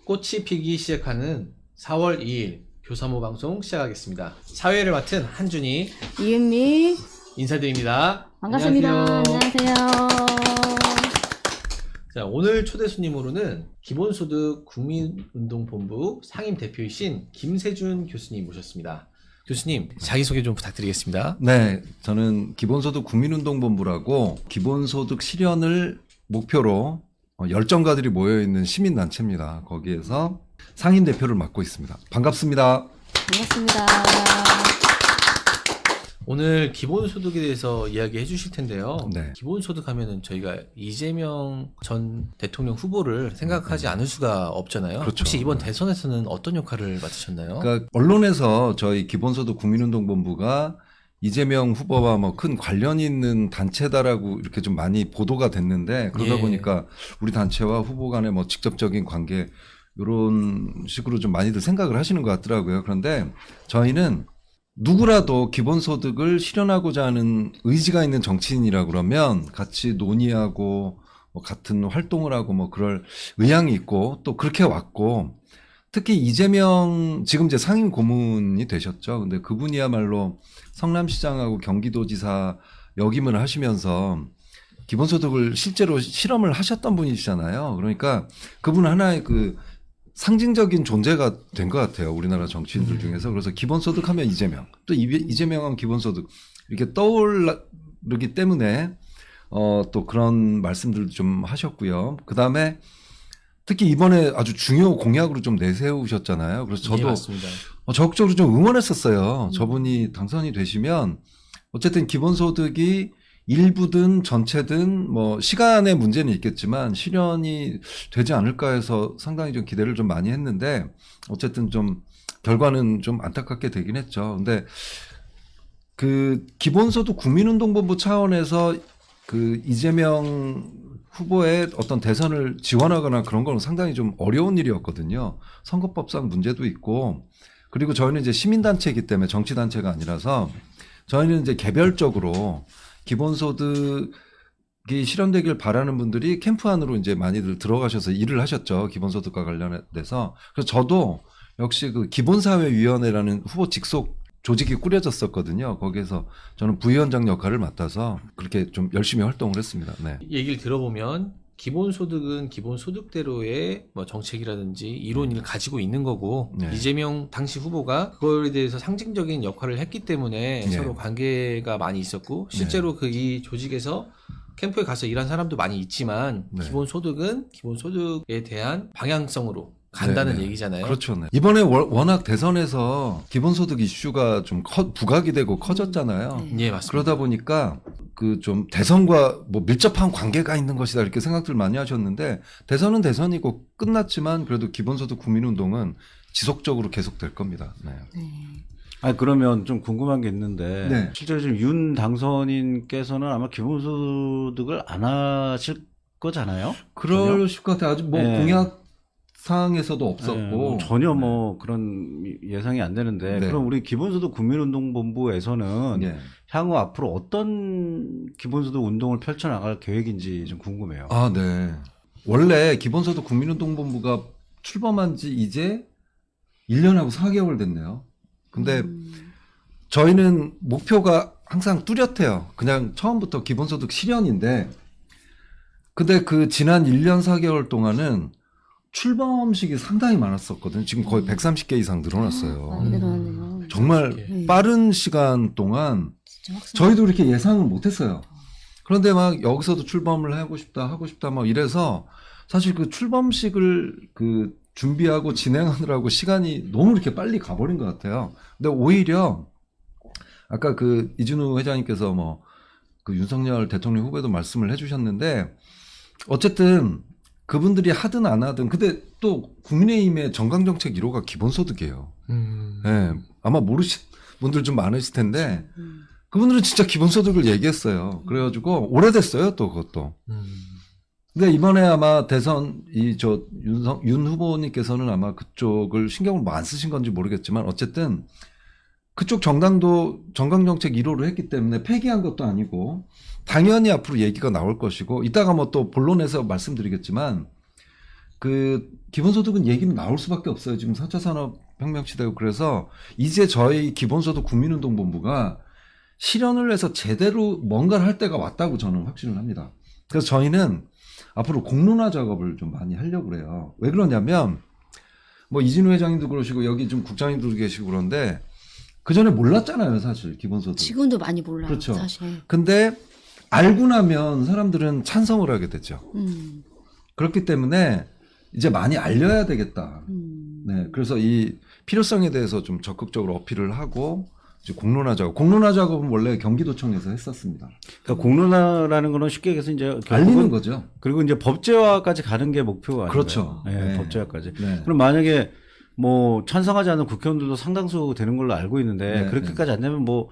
꽃이 피기 시작하는 4월 2일 교사모 방송 시작하겠습니다. 사회를 맡은 한준이, 이은미 인사드립니다. 반갑습니다. 안녕하세요. 자, 오늘 초대 손님으로는 기본소득 국민운동본부 상임대표이신 김세준 교수님 모셨습니다. 교수님, 자기소개 좀 부탁드리겠습니다. 네, 저는 기본소득 국민운동본부라고 기본소득 실현을 목표로 열정가들이 모여있는 시민단체입니다. 거기에서 상임대표를 맡고 있습니다. 반갑습니다. 반갑습니다. 오늘 기본소득에 대해서 이야기해 주실 텐데요. 네. 기본소득 하면은 저희가 이재명 전 대통령 후보를 생각하지 않을 수가 없잖아요. 그렇죠. 혹시 이번 네. 대선에서는 어떤 역할을 맡으셨나요? 그러니까 언론에서 저희 기본소득 국민운동본부가 이재명 후보와 뭐 큰 관련이 있는 단체다라고 이렇게 좀 많이 보도가 됐는데, 그러다 예. 보니까 우리 단체와 후보 간의 뭐 직접적인 관계 이런 식으로 좀 많이들 생각을 하시는 것 같더라고요. 그런데 저희는 누구라도 기본소득을 실현하고자 하는 의지가 있는 정치인이라 그러면 같이 논의하고 뭐 같은 활동을 하고 뭐 그럴 의향이 있고 또 그렇게 왔고, 특히 이재명 지금 이제 상임 고문이 되셨죠. 근데 그분이야말로 성남시장하고 경기도지사 역임을 하시면서 기본소득을 실제로 실험을 하셨던 분이시잖아요. 그러니까 그분 하나의 그 상징적인 존재가 된 것 같아요. 우리나라 정치인들 중에서. 그래서 기본소득 하면 이재명, 또 이재명 하면 기본소득 이렇게 떠오르기 때문에 또 그런 말씀들도 좀 하셨고요. 그 다음에 특히 이번에 아주 중요 공약으로 좀 내세우셨잖아요. 그래서 예, 저도 맞습니다. 적극적으로 좀 응원했었어요. 저분이 당선이 되시면 어쨌든 기본소득이 일부든 전체든 뭐 시간의 문제는 있겠지만 실현이 되지 않을까 해서 상당히 좀 기대를 좀 많이 했는데, 어쨌든 좀 결과는 좀 안타깝게 되긴 했죠. 근데 그 기본소득 국민운동본부 차원에서 그 이재명 후보의 어떤 대선을 지원하거나 그런 건 상당히 좀 어려운 일이었거든요. 선거법상 문제도 있고, 그리고 저희는 이제 시민단체이기 때문에 정치단체가 아니라서 저희는 이제 개별적으로 기본소득이 실현되길 바라는 분들이 캠프 안으로 이제 많이들 들어가셔서 일을 하셨죠. 기본소득과 관련돼서. 그래서 저도 역시 그 기본사회위원회라는 후보 직속 조직이 꾸려졌었거든요. 거기에서 저는 부위원장 역할을 맡아서 그렇게 좀 열심히 활동을 했습니다. 네. 얘기를 들어보면 기본소득은 기본소득대로의 뭐 정책이라든지 이론을 가지고 있는 거고, 네. 이재명 당시 후보가 그거에 대해서 상징적인 역할을 했기 때문에 네. 서로 관계가 많이 있었고, 실제로 그 이 조직에서 캠프에 가서 일한 사람도 많이 있지만 네. 기본소득은 기본소득에 대한 방향성으로 간다는 네, 네. 얘기잖아요. 그렇죠. 네. 이번에 워낙 대선에서 기본소득 이슈가 좀 부각이 되고 커졌잖아요. 예, 맞습니다. 그러다 보니까 그 좀 대선과 뭐 밀접한 관계가 있는 것이다 이렇게 생각들 많이 하셨는데, 대선은 대선이고 끝났지만 그래도 기본소득 국민운동은 지속적으로 계속될 겁니다. 네. 아, 그러면 좀 궁금한 게 있는데, 네. 실제로 지금 윤 당선인께서는 아마 기본소득을 안 하실 거잖아요? 그러실 것 같아요. 아직 뭐 네. 공약 사항에서도 없었고 뭐 전혀 뭐 그런 예상이 안 되는데, 네. 그럼 우리 기본소득 국민운동본부에서는 네. 향후 앞으로 어떤 기본소득 운동을 펼쳐나갈 계획인지 좀 궁금해요. 아, 네. 원래 기본소득 국민운동본부가 출범한 지 이제 1년하고 4개월 됐네요. 근데 저희는 목표가 항상 뚜렷해요. 그냥 처음부터 기본소득 실현인데, 근데 그 지난 1년 4개월 동안은 출범식이 상당히 많았었거든요. 지금 거의 130개 이상 늘어났어요. 많이 늘어났네요. 정말 네. 빠른 시간 동안 진짜 확산. 저희도 이렇게 예상을 못했어요. 그런데 막 여기서도 출범을 하고 싶다 막 이래서 사실 그 출범식을 그 준비하고 진행하느라고 시간이 너무 이렇게 빨리 가버린 것 같아요. 근데 오히려 아까 그 이준우 회장님께서 뭐 그 윤석열 대통령 후보도 말씀을 해주셨는데, 어쨌든 그분들이 하든 안 하든, 근데 또 국민의힘의 정강정책 1호가 기본소득이에요. 네, 아마 모르신 분들 좀 많으실 텐데 그분들은 진짜 기본소득을 얘기했어요. 그래가지고 오래됐어요, 또 그것도. 근데 이번에 아마 대선 윤 후보님께서는 아마 그쪽을 신경을 뭐 안 쓰신 건지 모르겠지만, 어쨌든 그쪽 정당도 정강정책 1호를 했기 때문에 폐기한 것도 아니고 당연히 앞으로 얘기가 나올 것이고, 이따가 뭐 또 본론에서 말씀드리겠지만 그 기본소득은 얘기는 나올 수밖에 없어요. 지금 4차 산업혁명 시대고 그래서 이제 저희 기본소득 국민운동본부가 실현을 해서 제대로 뭔가를 할 때가 왔다고 저는 확신을 합니다. 그래서 저희는 앞으로 공론화 작업을 좀 많이 하려고 그래요. 왜 그러냐면 뭐 이진우 회장님도 그러시고 여기 좀 국장님도 계시고 그런데 그 전에 몰랐잖아요, 사실 기본소득. 지금도 많이 몰라요. 그렇죠. 사실. 근데 알고 나면 사람들은 찬성을 하게 되죠. 그렇기 때문에 이제 많이 알려야 되겠다. 네, 그래서 이 필요성에 대해서 좀 적극적으로 어필을 하고 이제 공론화 작업은 원래 경기도청에서 했었습니다. 그러니까 공론화라는 거는 쉽게 얘기해서 이제 알리는 거죠. 그리고 이제 법제화까지 가는 게 목표가 아니에요. 그렇죠. 네, 네. 법제화까지. 네. 그럼 만약에 뭐 찬성하지 않는 국회의원들도 상당수 되는 걸로 알고 있는데 네, 그렇게까지 안 되면 뭐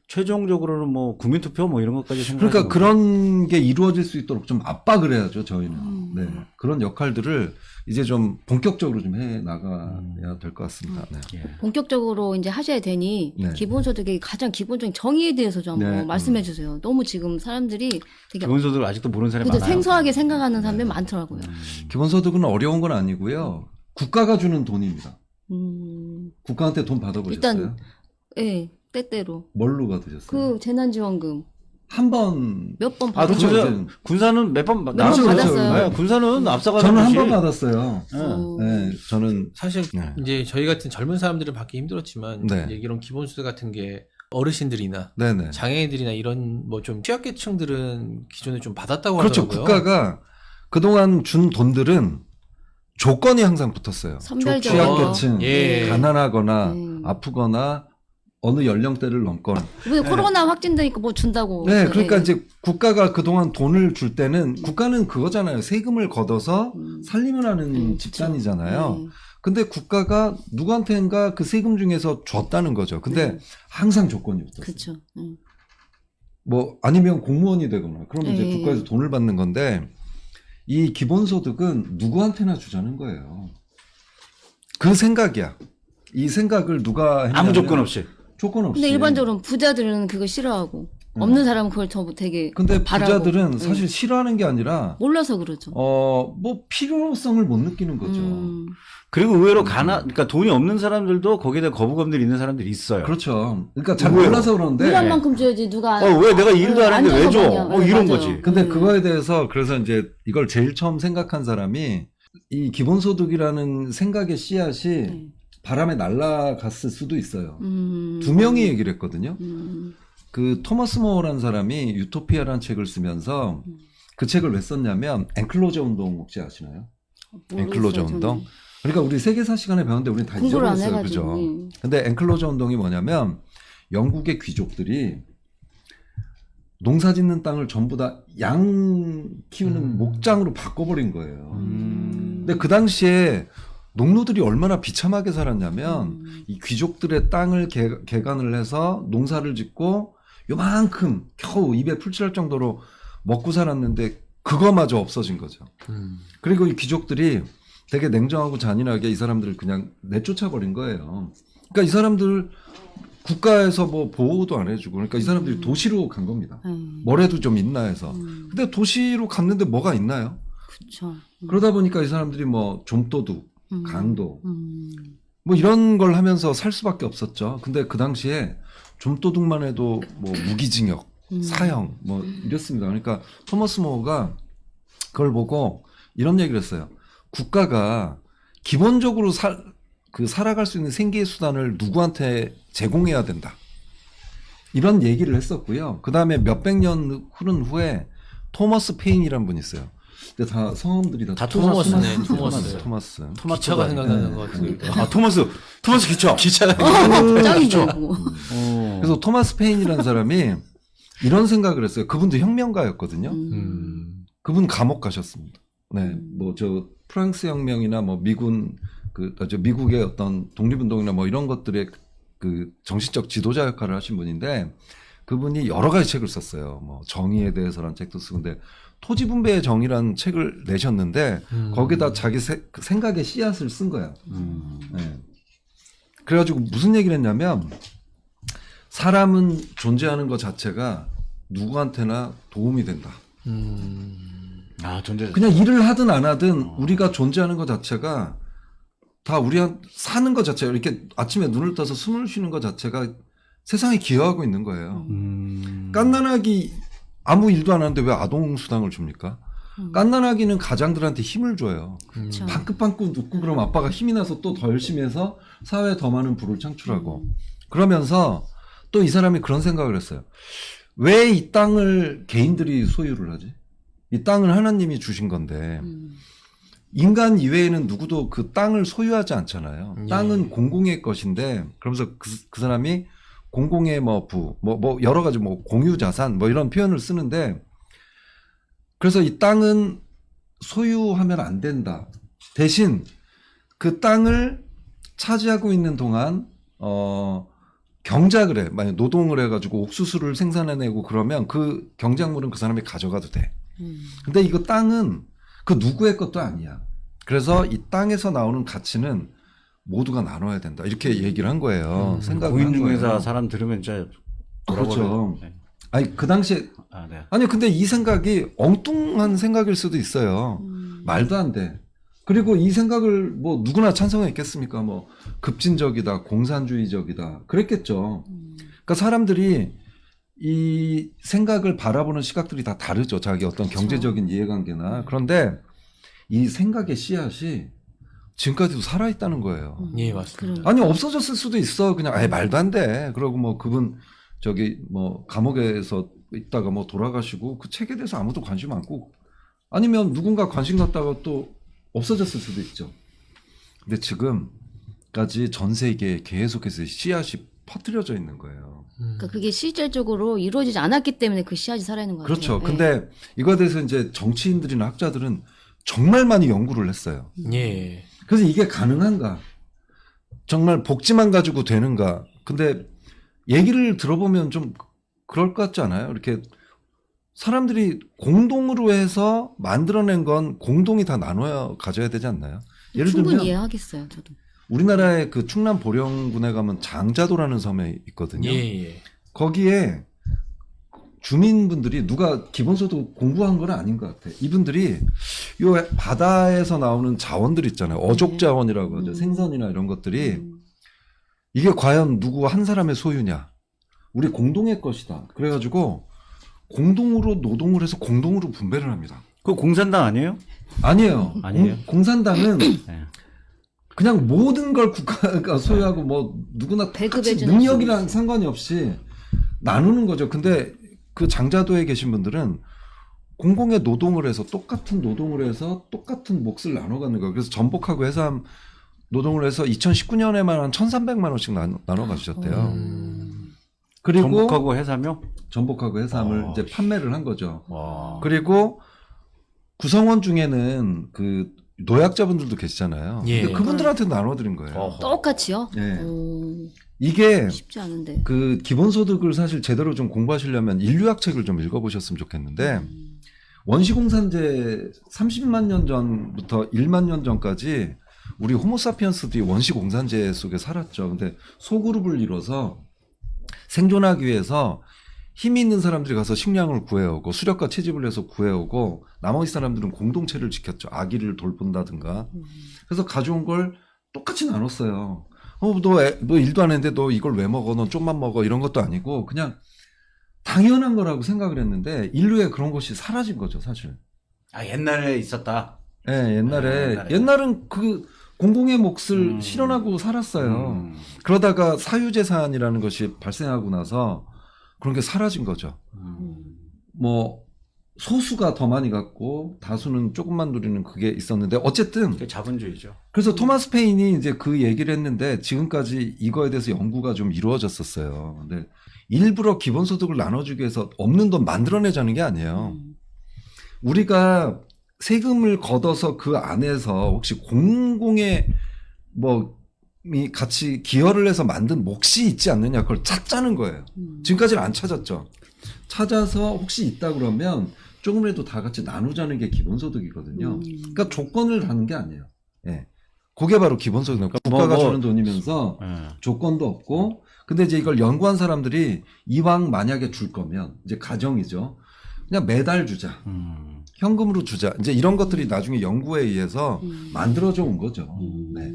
최종적으로는 뭐 국민투표 뭐 이런 것까지 생각. 그러니까 그런 게 이루어질 수 있도록 좀 압박을 해야죠, 저희는. 네. 그런 역할들을 이제 좀 본격적으로 좀 해 나가야 될 것 같습니다. 네. 예. 본격적으로 이제 하셔야 되니 네. 기본소득의 가장 기본적인 정의에 대해서 좀 한번 네. 말씀해 주세요. 너무 지금 사람들이 되게 기본소득을 아직도 모르는 사람이 근데 많아요. 생소하게 생각하는 사람들이 많더라고요. 기본소득은 어려운 건 아니고요. 국가가 주는 돈입니다. 음, 국가한테 돈 받아보셨어요? 일단 예, 때때로 뭘로 받으셨어요? 그 재난지원금 한 번. 몇 번 아, 받았어요. 그렇죠. 군사, 군사는 몇 번 그렇죠, 받았어요. 네, 군사는 앞서가는 저는 한 것이- 번 받았어요. 어. 네, 저는 사실 네. 이제 저희 같은 젊은 사람들은 받기 힘들었지만 네. 이제 이런 기본소득 같은 게 어르신들이나 네네. 장애인들이나 이런 뭐 좀 취약계층들은 기존에 좀 받았다고 그렇죠. 하더라고요. 국가가 그동안 준 돈들은 조건이 항상 붙었어요. 선별적으로. 취약계층, 예. 가난하거나 음. 아프거나 어느 연령대를 넘거나. 왜 코로나 확진되니까 뭐 준다고. 네, 그러니까 예. 이제 국가가 그동안 돈을 줄 때는 국가는 그거잖아요. 세금을 걷어서 살림을 하는 집단이잖아요. 네. 근데 국가가 누구한테인가 그 세금 중에서 줬다는 거죠. 근데 항상 조건이 붙었어요. 그렇죠. 뭐 아니면 공무원이 되거나 그러면 이제 네. 국가에서 돈을 받는 건데 이 기본소득은 누구한테나 주자는 거예요. 그 생각이야. 이 생각을 누가 했냐면 아무 조건 없이. 조건 없이. 근데 일반적으로 부자들은 그거 싫어하고 없는 사람은 그걸 더 되게 근데 바라고. 부자들은 사실 싫어하는 게 아니라 몰라서 그러죠. 뭐 필요성을 못 느끼는 거죠. 그리고 의외로 그러니까 돈이 없는 사람들도 거기에 대한 거부감들이 있는 사람들이 있어요. 그렇죠. 그러니까 잘 의외로. 몰라서 그런데 일한 만큼 줘야지 누가. 왜 내가 일도 안 했는데 왜 줘? 앉아서 이런 맞아요. 거지. 근데 그거에 대해서 그래서 이제 이걸 제일 처음 생각한 사람이 이 기본소득이라는 생각의 씨앗이 바람에 날아갔을 수도 있어요. 두 명이 얘기를 했거든요. 그 토머스 모어라는 사람이 유토피아라는 책을 쓰면서 그 책을 왜 썼냐면 앵클로저 운동 혹시 아시나요? 앵클로저 운동. 그러니까 우리 세계사 시간에 배웠는데 우리는 다 공부를 안 잊어버렸어요. 해가지고. 그죠? 근데 앵클로저 운동이 뭐냐면 영국의 귀족들이 농사 짓는 땅을 전부 다 양 키우는 목장으로 바꿔버린 거예요. 근데 그 당시에 농노들이 얼마나 비참하게 살았냐면 이 귀족들의 땅을 개간을 해서 농사를 짓고 요만큼 겨우 입에 풀칠할 정도로 먹고 살았는데 그거마저 없어진 거죠. 그리고 이 귀족들이 되게 냉정하고 잔인하게 이 사람들을 그냥 내쫓아버린 거예요. 그러니까 이 사람들 국가에서 뭐 보호도 안 해주고 그러니까 이 사람들이 도시로 간 겁니다. 뭐래도 좀 있나 해서. 근데 도시로 갔는데 뭐가 있나요? 그렇죠. 그러다 보니까 이 사람들이 뭐 좀도둑, 강도 뭐 이런 걸 하면서 살 수밖에 없었죠. 근데 그 당시에 좀도둑만 해도 뭐 무기징역, 사형 뭐 이랬습니다. 그러니까 토머스 모어가 그걸 보고 이런 얘기를 했어요. 국가가 기본적으로 살아갈 수 있는 생계의 수단을 누구한테 제공해야 된다. 이런 얘기를 했었고요. 그 다음에 몇백 년 흐른 후에 토머스 페인이라는 분이 있어요. 근데 다 성함들이 다 토머스네, 토머스. 토머스. 기차가 생각나는 것 같은데. 토머스 기차. 기차가 짱이죠. 그래서 토마스 페인이라는 사람이 이런 생각을 했어요. 그분도 혁명가였거든요. 그분 감옥 가셨습니다. 네, 뭐 저 프랑스 혁명이나 뭐 미국의 어떤 독립운동이나 뭐 이런 것들의 그 정신적 지도자 역할을 하신 분인데 그분이 여러 가지 책을 썼어요. 뭐 정의에 대해서라는 책도 쓰고 근데 토지 분배의 정의라는 책을 내셨는데 거기다 자기 생각의 씨앗을 쓴 거야. 네. 그래가지고 무슨 얘기를 했냐면 사람은 존재하는 것 자체가 누구한테나 도움이 된다. 존재. 그냥 일을 하든 안 하든 우리가 존재하는 것 자체가 다 우리한 사는 것 자체가 이렇게 아침에 눈을 떠서 숨을 쉬는 것 자체가 세상에 기여하고 있는 거예요. 갓난아기 아무 일도 안 하는데 왜 아동수당을 줍니까? 갓난아기는 가장들한테 힘을 줘요. 그렇죠. 방긋방긋 웃고 그러면 아빠가 힘이 나서 또 더 열심히 해서 사회에 더 많은 부를 창출하고 그러면서 또 이 사람이 그런 생각을 했어요. 왜 이 땅을 개인들이 소유를 하지? 이 땅을 하나님이 주신 건데 인간 이외에는 누구도 그 땅을 소유하지 않잖아요. 예. 땅은 공공의 것인데 그러면서 그 사람이 공공의 뭐 여러 가지 뭐 공유자산 뭐 이런 표현을 쓰는데 그래서 이 땅은 소유하면 안 된다. 대신 그 땅을 차지하고 있는 동안 경작을 해. 만약 노동을 해가지고 옥수수를 생산해내고 그러면 그 경작물은 그 사람이 가져가도 돼. 근데 이거 땅은 그 누구의 것도 아니야. 그래서 이 땅에서 나오는 가치는 모두가 나눠야 된다. 이렇게 얘기를 한 거예요. 생각을 한 공인중개사 거예요. 사람 들으면 진짜 그렇죠. 네. 아니 그 당시에 네. 아니 근데 이 생각이 엉뚱한 생각일 수도 있어요. 말도 안 돼. 그리고 이 생각을 뭐 누구나 찬성했겠습니까? 뭐 급진적이다, 공산주의적이다 그랬겠죠. 그러니까 사람들이 이 생각을 바라보는 시각들이 다 다르죠. 자기 어떤 경제적인 이해관계나. 그런데 이 생각의 씨앗이 지금까지도 살아있다는 거예요. 예, 맞습니다. 아니 없어졌을 수도 있어. 그냥 아예 말도 안 돼. 그러고 뭐 그분 저기 뭐 감옥에서 있다가 뭐 돌아가시고 그 책에 대해서 아무도 관심 않고 아니면 누군가 관심 갖다가 또 없어졌을 수도 있죠. 근데 지금까지 전 세계에 계속해서 씨앗이 퍼뜨려져 있는 거예요. 그러니까 그게 실질적으로 이루어지지 않았기 때문에 그 씨앗이 살아있는 것 같아요. 그렇죠. 예. 근데 이거에 대해서 이제 정치인들이나 학자들은 정말 많이 연구를 했어요. 예. 그래서 이게 가능한가? 정말 복지만 가지고 되는가? 근데 얘기를 들어보면 좀 그럴 것 같지 않아요? 이렇게 사람들이 공동으로 해서 만들어낸 건 공동이 다 나눠야 가져야 되지 않나요? 예를 충분히 들면 이해하겠어요, 저도. 우리나라의 그 충남 보령군에 가면 장자도라는 섬에 있거든요. 예. 거기에 주민분들이 누가 기본소득 공부한 건 아닌 것 같아. 이분들이 요 바다에서 나오는 자원들 있잖아요. 어족 자원이라고 하죠. 생선이나 이런 것들이 이게 과연 누구 한 사람의 소유냐? 우리 공동의 것이다. 그래가지고 공동으로 노동을 해서 공동으로 분배를 합니다. 그 공산당 아니에요? 아니에요. 아니에요? 공산당은 네. 그냥 모든 걸 국가가 소유하고 뭐 누구나 똑같이 배급해주는 능력이랑 상관이 없이 나누는 거죠. 근데 그 장자도에 계신 분들은 공공의 노동을 해서 똑같은 노동을 해서 똑같은 몫을 나눠 갖는 거예요. 그래서 전복하고 해삼 노동을 해서 2019년에만 한 1,300만 원씩 나눠 가주셨대요. 그리고 전복하고 해삼요? 전복하고 해삼을 이제 판매를 한 거죠. 와. 그리고 구성원 중에는 그 노약자분들도 계시잖아요. 예. 근데 그분들한테 나눠드린 거예요. 어허. 똑같이요? 예. 오, 이게 쉽지 않은데. 그 기본소득을 사실 제대로 좀 공부하시려면 인류학 책을 좀 읽어보셨으면 좋겠는데 원시공산제 30만 년 전부터 1만 년 전까지 우리 호모사피엔스들이 원시공산제 속에 살았죠. 근데 소그룹을 이뤄서 생존하기 위해서 힘이 있는 사람들이 가서 식량을 구해오고 수렵과 채집을 해서 구해오고 나머지 사람들은 공동체를 지켰죠. 아기를 돌본다든가. 그래서 가져온 걸 똑같이 나눴어요. 너 일도 안 했는데 너 이걸 왜 먹어? 너 좀만 먹어. 이런 것도 아니고 그냥 당연한 거라고 생각을 했는데 인류에 그런 것이 사라진 거죠, 사실. 옛날에 있었다. 예, 옛날은 그 공공의 몫을 실현하고 살았어요. 그러다가 사유재산이라는 것이 발생하고 나서 그런 게 사라진 거죠. 뭐 소수가 더 많이 갖고 다수는 조금만 누리는 그게 있었는데 어쨌든 그게 자본주의죠. 그래서 토마스 페인이 이제 그 얘기를 했는데 지금까지 이거에 대해서 연구가 좀 이루어졌었어요. 근데 일부러 기본소득을 나눠주기 위해서 없는 돈 만들어내자는 게 아니에요. 우리가 세금을 걷어서 그 안에서 혹시 공공의 이 같이 기여를 해서 만든 몫이 있지 않느냐 그걸 찾자는 거예요. 지금까지는 안 찾았죠. 찾아서 혹시 있다 그러면 조금이라도 다 같이 나누자는 게 기본소득이거든요. 그러니까 조건을 다는 게 아니에요. 예. 그게 바로 기본소득. 국가가 주는 돈이면서 조건도 없고 근데 이제 이걸 연구한 사람들이 이왕 만약에 줄 거면 이제 가정이죠. 그냥 매달 주자. 현금으로 주자. 이제 이런 것들이 나중에 연구에 의해서 만들어져 온 거죠. 네.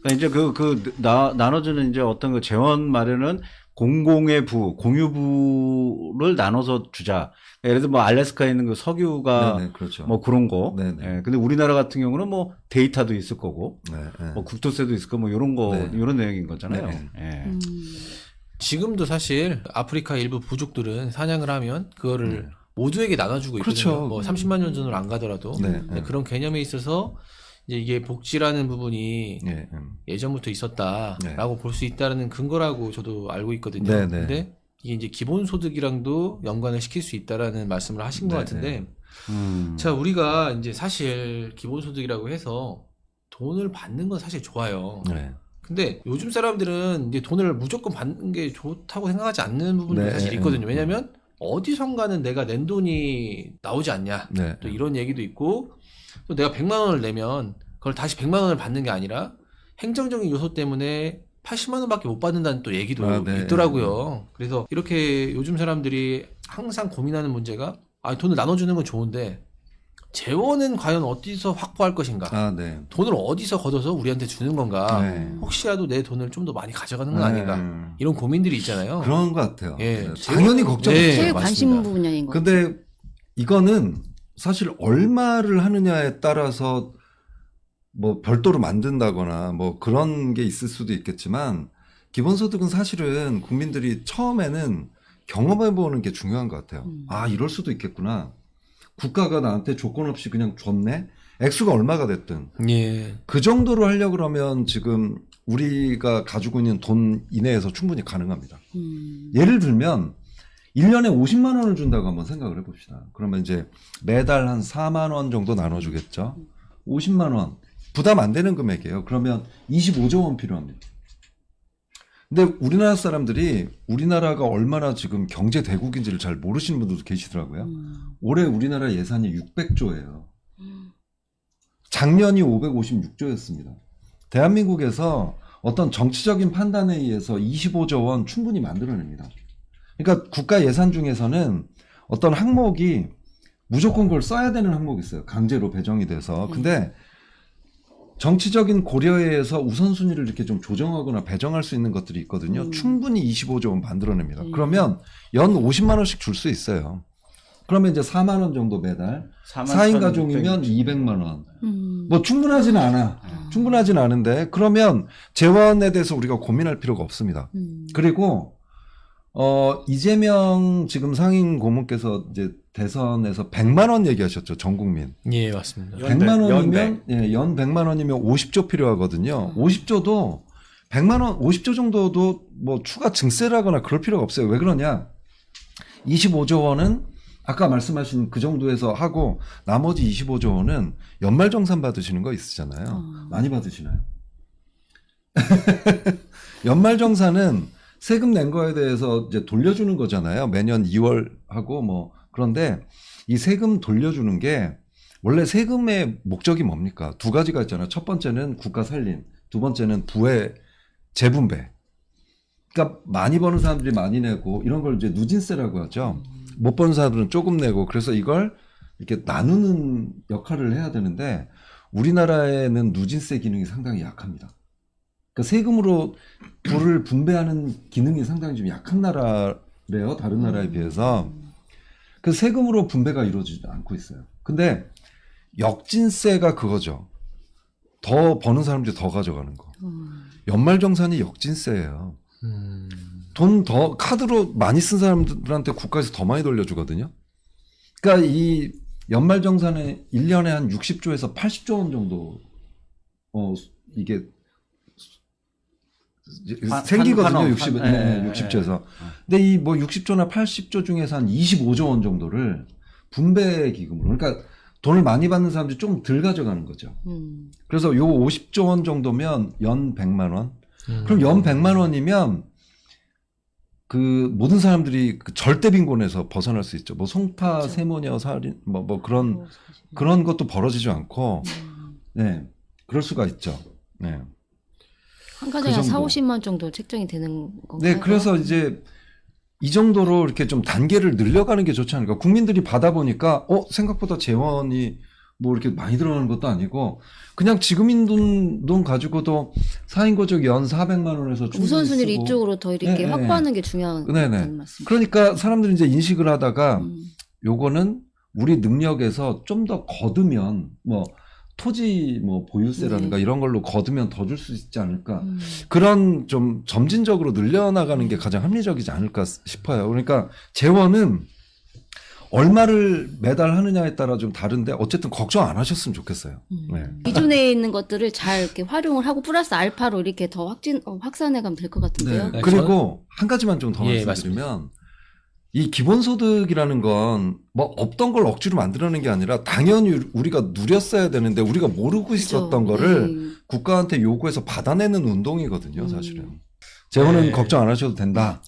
그러니까 이제 나눠주는 이제 어떤 그 재원 마련은 공공의 부, 공유부를 나눠서 주자. 그러니까 예를 들어 뭐 알래스카에 있는 그 석유가 네네, 그렇죠. 뭐 그런 거. 네네. 예, 근데 우리나라 같은 경우는 뭐 데이터도 있을 거고, 네, 네. 뭐 국토세도 있을 거고, 뭐 이런 거, 네. 이런 내용인 거잖아요. 네. 예. 지금도 사실 아프리카 일부 부족들은 사냥을 하면 그거를 모두에게 나눠주고 있거든요. 그렇죠. 뭐 30만 년 전으로 안 가더라도 네, 네, 네. 그런 개념에 있어서 이제 이게 복지라는 부분이 네, 예전부터 있었다라고 볼 수 있다는 근거라고 저도 알고 있거든요. 네, 네. 근데 이게 이제 기본소득이랑도 연관을 시킬 수 있다라는 말씀을 하신 것 네, 같은데, 네. 자, 우리가 이제 사실 기본소득이라고 해서 돈을 받는 건 사실 좋아요. 네. 근데 요즘 사람들은 이제 돈을 무조건 받는 게 좋다고 생각하지 않는 부분도 네, 사실 네, 있거든요. 네. 왜냐면 어디선가는 내가 낸 돈이 나오지 않냐. 네. 또 이런 얘기도 있고, 또 내가 100만 원을 내면 그걸 다시 100만 원을 받는 게 아니라 행정적인 요소 때문에 80만 원밖에 못 받는다는 또 얘기도 네. 있더라고요. 그래서 이렇게 요즘 사람들이 항상 고민하는 문제가, 돈을 나눠주는 건 좋은데 재원은 과연 어디서 확보할 것인가? 아, 네. 돈을 어디서 걷어서 우리한테 주는 건가? 네. 혹시라도 내 돈을 좀 더 많이 가져가는 건 아닌가? 네. 이런 고민들이 있잖아요. 그런 것 같아요. 예. 네. 당연히 걱정이죠. 네, 제일 맞습니다. 관심 분야인 거. 근데 이거는 사실 얼마를 하느냐에 따라서 뭐 별도로 만든다거나 뭐 그런 게 있을 수도 있겠지만, 기본소득은 사실은 국민들이 처음에는 경험해보는 게 중요한 것 같아요. 아, 이럴 수도 있겠구나. 국가가 나한테 조건 없이 그냥 줬네? 액수가 얼마가 됐든. 예. 그 정도로 하려고 그러면 지금 우리가 가지고 있는 돈 이내에서 충분히 가능합니다. 예를 들면 1년에 50만 원을 준다고 한번 생각을 해봅시다. 그러면 이제 매달 한 4만 원 정도 나눠주겠죠. 50만 원. 부담 안 되는 금액이에요. 그러면 25조 원 필요합니다. 근데 우리나라 사람들이 우리나라가 얼마나 지금 경제 대국인지를 잘 모르시는 분들도 계시더라고요. 올해 우리나라 예산이 600조예요. 작년이 556조였습니다. 대한민국에서 어떤 정치적인 판단에 의해서 25조 원 충분히 만들어냅니다. 그러니까 국가 예산 중에서는 어떤 항목이 무조건 그걸 써야 되는 항목이 있어요. 강제로 배정이 돼서. 근데 정치적인 고려에 의해서 우선순위를 이렇게 좀 조정하거나 배정할 수 있는 것들이 있거든요. 충분히 25조 원 만들어냅니다. 그러면 연 50만 원씩 줄 수 있어요. 그러면 이제 4만 원 정도 매달. 4인 가족이면 200만 원. 뭐 충분하지는 않아. 충분하지는 않은데, 그러면 재원에 대해서 우리가 고민할 필요가 없습니다. 그리고 이재명 지금 상임 고문께서 이제 대선에서 100만 원 얘기하셨죠, 전 국민. 예, 맞습니다. 100만 원이면 연 100만 원이면 50조 필요하거든요. 50조도 100만 원, 50조 정도도 뭐 추가 증세라거나 그럴 필요가 없어요. 왜 그러냐? 25조 원은 아까 말씀하신 그 정도에서 하고, 나머지 25조 원은 연말정산 받으시는 거 있으잖아요. 많이 받으시나요? 연말정산은 세금 낸 거에 대해서 이제 돌려주는 거잖아요. 매년 2월 하고 뭐. 그런데 이 세금 돌려주는 게 원래 세금의 목적이 뭡니까? 두 가지가 있잖아요. 첫 번째는 국가 살림, 두 번째는 부의 재분배. 그러니까 많이 버는 사람들이 많이 내고, 이런 걸 이제 누진세라고 하죠. 못 버는 사람들은 조금 내고, 그래서 이걸 이렇게 나누는 역할을 해야 되는데, 우리나라에는 누진세 기능이 상당히 약합니다. 그러니까 세금으로 부를 분배하는 기능이 상당히 좀 약한 나라래요. 다른 나라에 비해서. 그 세금으로 분배가 이루어지지 않고 있어요. 근데 역진세가 그거죠. 더 버는 사람들이 더 가져가는 거. 연말정산이 역진세예요. 돈 더 카드로 많이 쓴 사람들한테 국가에서 더 많이 돌려주거든요. 그러니까 이 연말정산에 1년에 한 60조에서 80조 원 정도 이게 생기거든요. 60조에서. 근데 이 뭐 60조나 80조 중에서 한 25조 원 정도를 분배 기금으로, 그러니까 돈을 많이 받는 사람들이 좀 덜 가져가는 거죠. 그래서 요 50조 원 정도면 연 100만 원. 그럼 연 100만 원이면 그 모든 사람들이 그 절대 빈곤에서 벗어날 수 있죠. 뭐 송파, 그렇죠. 세모녀, 살인, 뭐 그런 것도 벌어지지 않고, 네, 그럴 수가 있죠. 네. 한 가정에 그 한 4, 정도. 50만 정도 책정이 되는 건가요? 네, 그래서 이제 이 정도로 이렇게 좀 단계를 늘려가는 게 좋지 않을까. 국민들이 받아보니까 생각보다 재원이 뭐 이렇게 많이 들어가는 것도 아니고 그냥 지금 있는 돈 가지고도 4인 가족 연 400만 원에서 충분히 우선순위를 쓰고. 이쪽으로 더 이렇게 네, 확보하는 게 중요한 네네. 말씀. 그러니까 사람들이 이제 인식을 하다가 요거는 우리 능력에서 좀 더 거두면 뭐 토지 뭐 보유세라든가 네. 이런 걸로 거두면 더 줄 수 있지 않을까. 그런 좀 점진적으로 늘려나가는 게 가장 합리적이지 않을까 싶어요. 그러니까 재원은 얼마를 매달 하느냐에 따라 좀 다른데 어쨌든 걱정 안 하셨으면 좋겠어요. 네. 기존에 있는 것들을 잘 이렇게 활용을 하고 플러스 알파로 이렇게 더 확산해가면 될 것 같은데요. 네. 그리고 한 가지만 좀 더 예, 말씀드리면 이 기본소득이라는 건 뭐 없던 걸 억지로 만들어낸 게 아니라 당연히 우리가 누렸어야 되는데 우리가 모르고 있었던 거를 국가한테 요구해서 받아내는 운동이거든요, 사실은. 재원은 네. 걱정 안 하셔도 된다.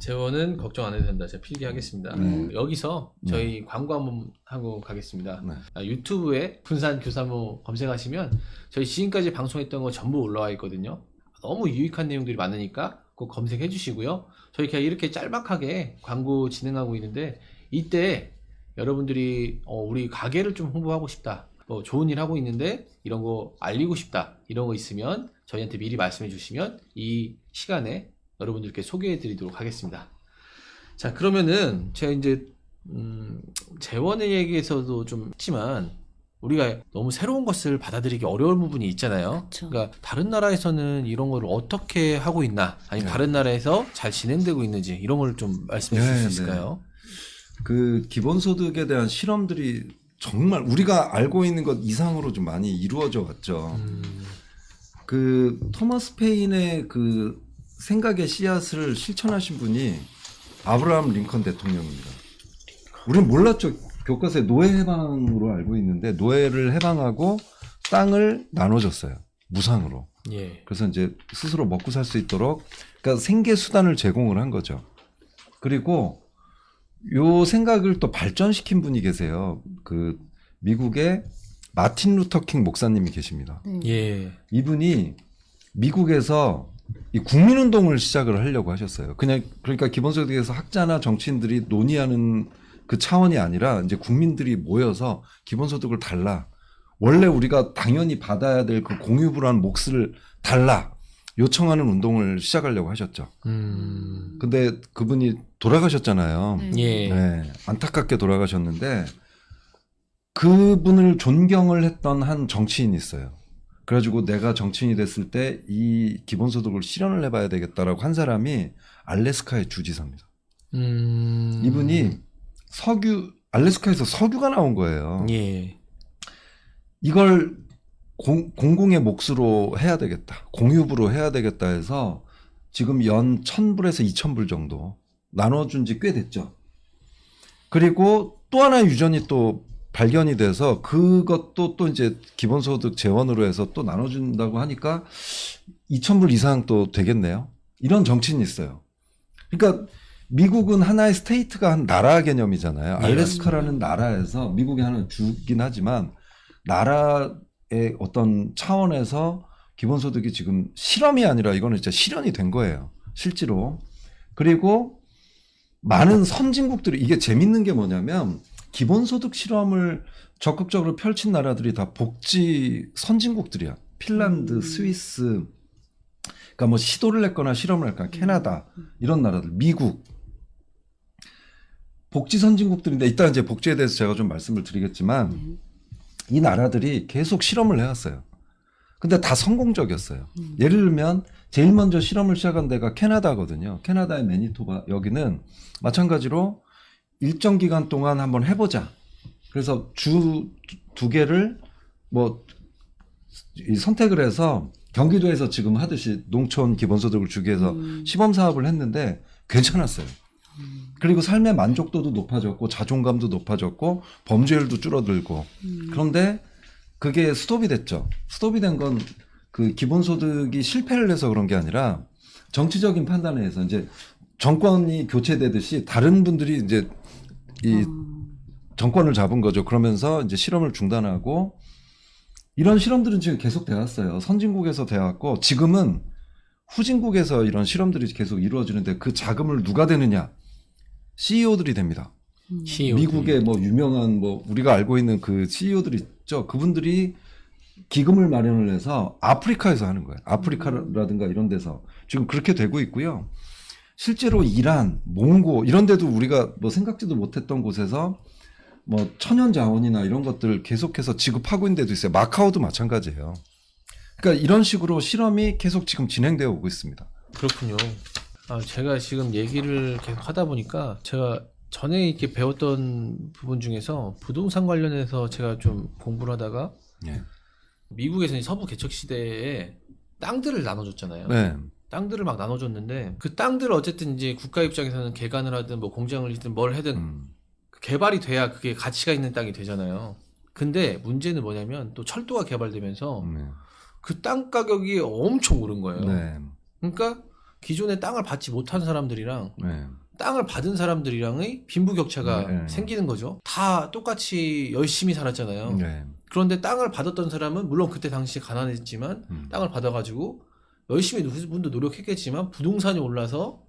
재원은 걱정 안 해도 된다. 제가 필기하겠습니다. 여기서 저희 광고 한번 하고 가겠습니다. 네. 유튜브에 군산교사모 검색하시면 저희 지금까지 방송했던 거 전부 올라와 있거든요. 너무 유익한 내용들이 많으니까 꼭 검색해 주시고요. 저희 그냥 이렇게 짤막하게 광고 진행하고 있는데 이때 여러분들이 우리 가게를 좀 홍보하고 싶다. 뭐 좋은 일 하고 있는데 이런 거 알리고 싶다. 이런 거 있으면 저희한테 미리 말씀해 주시면 이 시간에 여러분들께 소개해 드리도록 하겠습니다. 자, 그러면은 제가 이제 재원의 얘기에서도 좀 했지만 우리가 너무 새로운 것을 받아들이기 어려운 부분이 있잖아요. 그쵸. 그러니까 다른 나라에서는 이런 걸 어떻게 하고 있나, 아니면 네. 다른 나라에서 잘 진행되고 있는지 이런 걸 좀 말씀해 주실 수 네, 있을까요? 그 기본소득에 대한 실험들이 정말 우리가 알고 있는 것 이상으로 좀 많이 이루어져 왔죠. 그 토마스 페인의 그 생각의 씨앗을 실천하신 분이 아브라함 링컨 대통령입니다. 우리는 몰랐죠. 교과서에 노예 해방으로 알고 있는데 노예를 해방하고 땅을 나눠줬어요. 무상으로. 예. 그래서 이제 스스로 먹고 살 수 있도록 그러니까 생계 수단을 제공을 한 거죠. 그리고 요 생각을 또 발전시킨 분이 계세요. 그 미국의 마틴 루터 킹 목사님이 계십니다. 예. 이분이 미국에서 이 국민운동을 시작을 하려고 하셨어요. 그러니까 기본소득에서 학자나 정치인들이 논의하는 그 차원이 아니라 이제 국민들이 모여서 기본소득을 달라. 원래 우리가 당연히 받아야 될 그 공유불안 몫을 달라. 요청하는 운동을 시작하려고 하셨죠. 근데 그분이 돌아가셨잖아요. 예. 네, 안타깝게 돌아가셨는데 그분을 존경을 했던 한 정치인이 있어요. 그래가지고 내가 정치인이 됐을 때 이 기본소득을 실현을 해봐야 되겠다라고 한 사람이 알래스카의 주지사입니다. 이분이 알래스카에서 석유가 나온 거예요. 예. 이걸 공공의 몫으로 해야 되겠다. 공유부로 해야 되겠다 해서 지금 연 1,000불에서 2,000불 정도 나눠준 지 꽤 됐죠. 그리고 또 하나의 유전이 또 발견이 돼서 그것도 또 이제 기본소득 재원으로 해서 또 나눠준다고 하니까 2,000불 이상 또 되겠네요. 이런 정치인이 있어요. 그러니까 미국은 하나의 스테이트가 한 나라 개념이잖아요. 알래스카라는 나라에서 미국이 하는 주긴 하지만 나라의 어떤 차원에서 기본소득이 지금 실험이 아니라 이거는 진짜 실현이 된 거예요. 실제로. 그리고 많은 선진국들이 이게 재밌는 게 뭐냐면 기본소득 실험을 적극적으로 펼친 나라들이 다 복지 선진국들이야. 핀란드, 스위스, 그러니까 뭐 시도를 했거나 실험을 했거나 캐나다 이런 나라들, 미국. 복지 선진국들인데 이따 이제 복지에 대해서 제가 좀 말씀을 드리겠지만 이 나라들이 계속 실험을 해왔어요. 근데 다 성공적이었어요. 예를 들면 제일 먼저 실험을 시작한 데가 캐나다거든요. 캐나다의 매니토바 여기는 마찬가지로 일정 기간 동안 한번 해보자. 그래서 주 2개를 뭐 선택을 해서 경기도에서 지금 하듯이 농촌 기본소득을 주기 위해서 시범 사업을 했는데 괜찮았어요. 그리고 삶의 만족도도 높아졌고 자존감도 높아졌고 범죄율도 줄어들고 그런데 그게 스톱이 됐죠. 스톱이 된 건 그 기본소득이 실패를 해서 그런 게 아니라 정치적인 판단에 의해서 이제 정권이 교체되듯이 다른 분들이 이제 이 정권을 잡은 거죠. 그러면서 이제 실험을 중단하고 이런 실험들은 지금 계속 되었어요. 선진국에서 되었고 지금은 후진국에서 이런 실험들이 계속 이루어지는데 그 자금을 누가 되느냐? CEO들이 됩니다. CEO 미국의 뭐 유명한 뭐 우리가 알고 있는 그 CEO들이 있죠. 그분들이 기금을 마련을 해서 아프리카에서 하는 거예요. 아프리카라든가 이런 데서 지금 그렇게 되고 있고요. 실제로 이란, 몽고 이런 데도 우리가 뭐 생각지도 못했던 곳에서 뭐 천연 자원이나 이런 것들 계속해서 지급하고 있는 데도 있어요. 마카오도 마찬가지예요. 그러니까 이런 식으로 실험이 계속 지금 진행되어 오고 있습니다. 그렇군요. 제가 지금 얘기를 계속 하다 보니까 제가 전에 이렇게 배웠던 부분 중에서 부동산 관련해서 제가 좀 공부를 하다가 네. 미국에서는 서부 개척 시대에 땅들을 나눠줬잖아요. 네. 땅들을 막 나눠줬는데 그 땅들을 어쨌든 이제 국가 입장에서는 개간을 하든 뭐 공장을 짓든 뭘 하든 개발이 돼야 그게 가치가 있는 땅이 되잖아요. 근데 문제는 뭐냐면 또 철도가 개발되면서 네. 그 땅 가격이 엄청 오른 거예요. 네. 그러니까 기존에 땅을 받지 못한 사람들이랑 네. 땅을 받은 사람들이랑의 빈부격차가 네. 생기는 거죠. 다 똑같이 열심히 살았잖아요. 네. 그런데 땅을 받았던 사람은 물론 그때 당시에 가난했지만 땅을 받아가지고 열심히 누군도 노력했겠지만 부동산이 올라서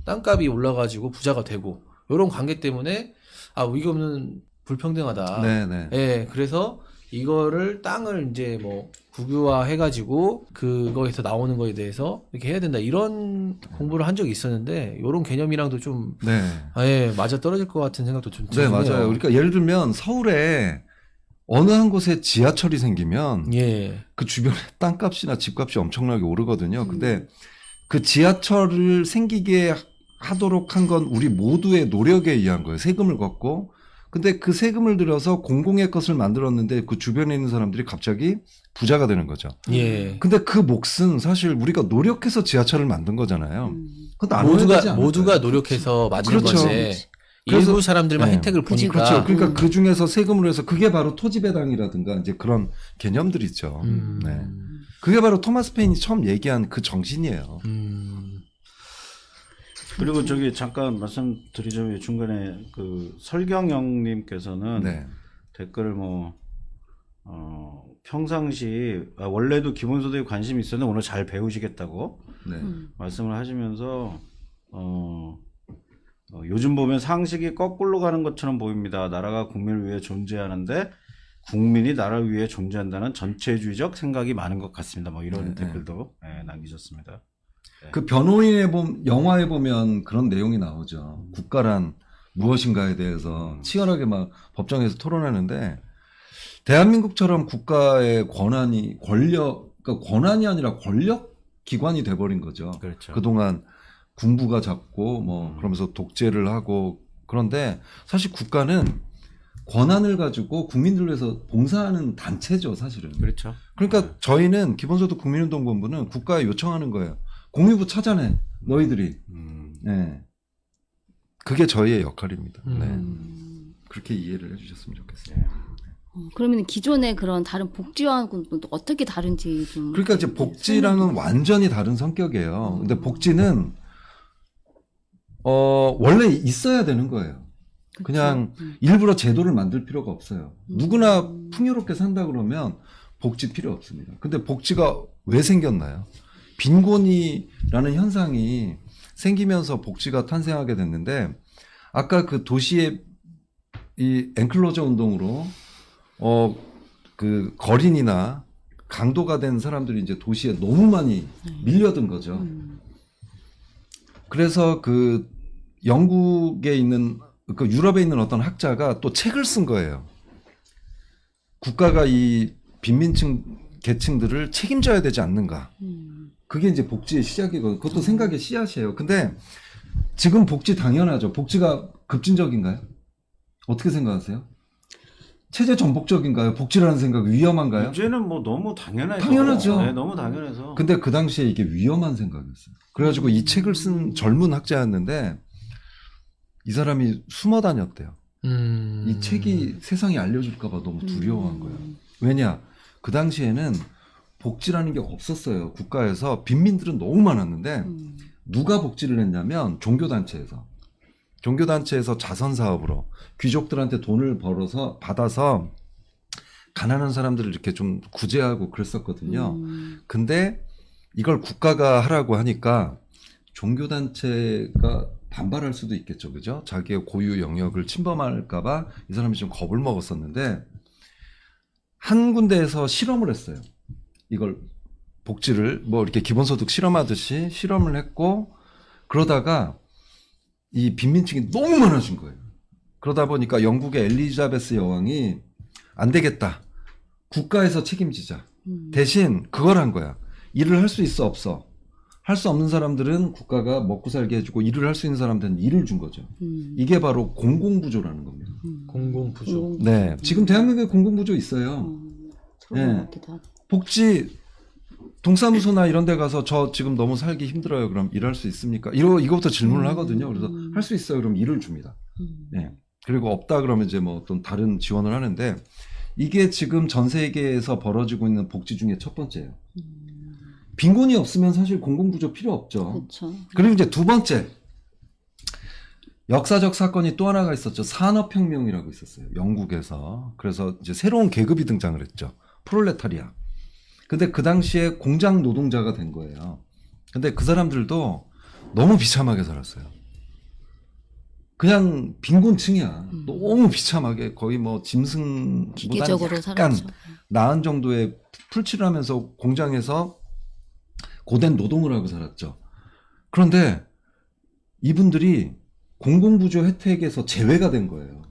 땅값이 올라가지고 부자가 되고 이런 관계 때문에 이거는 불평등하다. 네. 네. 예, 그래서 이거를 땅을 이제 뭐 국유화 해가지고 그거에서 나오는 거에 대해서 이렇게 해야 된다 이런 공부를 한 적이 있었는데 이런 개념이랑도 좀 네. 맞아 떨어질 것 같은 생각도 좀 네, 드네요. 맞아요. 그러니까 예를 들면 서울에 어느 한 곳에 지하철이 생기면 예, 그 주변에 땅값이나 집값이 엄청나게 오르거든요. 근데 그 지하철을 생기게 하도록 한 건 우리 모두의 노력에 의한 거예요. 세금을 걷고. 근데 그 세금을 들여서 공공의 것을 만들었는데 그 주변에 있는 사람들이 갑자기 부자가 되는 거죠. 예. 근데 그 몫은 사실 우리가 노력해서 지하철을 만든 거잖아요. 그것도 나눠야 되지 않을까요? 모두가 노력해서 만든 그렇죠. 건데 그래서- 일부 사람들만 네. 혜택을 그치, 보니까 그렇죠. 그러니까 그 중에서 세금을 해서 그게 바로 토지배당이라든가 이제 그런 개념들이죠. 네. 그게 바로 토마스 페인이 처음 얘기한 그 정신이에요. 그리고 저기 잠깐 말씀드리자면 중간에 그 설경영님께서는 네. 댓글을 평상시 원래도 기본소득에 관심이 있었는데 오늘 잘 배우시겠다고 네. 말씀을 하시면서 요즘 보면 상식이 거꾸로 가는 것처럼 보입니다. 나라가 국민을 위해 존재하는데 국민이 나라를 위해 존재한다는 전체주의적 생각이 많은 것 같습니다. 뭐 이런 네, 댓글도 남기셨습니다. 그 변호인의 영화에 보면 그런 내용이 나오죠. 국가란 무엇인가에 대해서 치열하게 막 법정에서 토론하는데 대한민국처럼 국가의 그러니까 권한이 아니라 권력 기관이 돼버린 거죠. 그렇죠. 그동안 군부가 잡고 뭐 그러면서 독재를 하고 그런데 사실 국가는 권한을 가지고 국민들을 위해서 봉사하는 단체죠, 사실은. 그렇죠. 그러니까 저희는 기본소득 국민운동본부는 국가에 요청하는 거예요. 공유부 찾아내, 너희들이. 네. 그게 저희의 역할입니다. 네. 그렇게 이해를 해주셨으면 좋겠어요. 그러면 기존의 그런 다른 복지와는 또 어떻게 다른지 좀. 그러니까 이제 복지랑은 완전히 다른 성격이에요. 근데 복지는 원래 있어야 되는 거예요. 그쵸? 그냥 일부러 제도를 만들 필요가 없어요. 누구나 풍요롭게 산다 그러면 복지 필요 없습니다. 근데 복지가 왜 생겼나요? 빈곤이라는 현상이 생기면서 복지가 탄생하게 됐는데 아까 그 도시의 이 엔클로저 운동으로 그 거린이나 강도가 된 사람들이 이제 도시에 너무 많이 밀려든 거죠. 그래서 그 영국에 있는 그 유럽에 있는 어떤 학자가 또 책을 쓴 거예요. 국가가 이 빈민층 계층들을 책임져야 되지 않는가. 그게 이제 복지의 시작이거든요. 그것도 생각의 씨앗이에요. 근데 지금 복지 당연하죠. 복지가 급진적인가요? 어떻게 생각하세요? 체제 전복적인가요? 복지라는 생각이 위험한가요? 이제는 뭐 너무 당연해서. 당연하죠. 네, 너무 당연해서. 근데 그 당시에 이게 위험한 생각이었어요. 그래가지고 이 책을 쓴 젊은 학자였는데 이 사람이 숨어 다녔대요. 이 책이 세상에 알려줄까봐 너무 두려워한 거예요. 왜냐? 그 당시에는 복지라는 게 없었어요. 국가에서 빈민들은 너무 많았는데 누가 복지를 했냐면 종교단체에서 자선사업으로 귀족들한테 돈을 받아서 가난한 사람들을 이렇게 좀 구제하고 그랬었거든요. 근데 이걸 국가가 하라고 하니까 종교단체가 반발할 수도 있겠죠. 그죠? 자기의 고유 영역을 침범할까봐 이 사람이 좀 겁을 먹었었는데, 한 군데에서 실험을 했어요. 이걸 복지를 뭐 이렇게 기본소득 실험하듯이 실험을 했고, 그러다가 이 빈민층이 너무 많아진 거예요. 그러다 보니까 영국의 엘리자베스 여왕이 안 되겠다. 국가에서 책임지자. 대신 그걸 한 거야. 일을 할 수 있어 없어. 할 수 없는 사람들은 국가가 먹고 살게 해주고 일을 할 수 있는 사람들은 일을 준 거죠. 이게 바로 공공부조라는 겁니다. 공공부조. 네, 지금 대한민국에 공공부조 있어요. 네. 복지 동사무소나 이런 데 가서 저 지금 너무 살기 힘들어요. 그럼 일할 수 있습니까? 이거부터 질문을 하거든요. 그래서 할 수 있어요. 그럼 일을 줍니다. 네. 그리고 없다 그러면 이제 뭐 어떤 다른 지원을 하는데, 이게 지금 전 세계에서 벌어지고 있는 복지 중에 첫 번째예요. 빈곤이 없으면 사실 공공부조 필요 없죠. 그렇죠. 그리고 이제 두 번째, 역사적 사건이 또 하나가 있었죠. 산업혁명이라고 있었어요. 영국에서. 그래서 이제 새로운 계급이 등장을 했죠. 프롤레타리아. 근데 그 당시에 공장 노동자가 된 거예요. 근데 그 사람들도 너무 비참하게 살았어요. 그냥 빈곤층이야. 너무 비참하게 거의 뭐 짐승보다는 기계적으로 약간 살았죠. 나은 정도의 풀칠을 하면서 공장에서 고된 노동을 하고 살았죠. 그런데 이분들이 공공부조 혜택에서 제외가 된 거예요.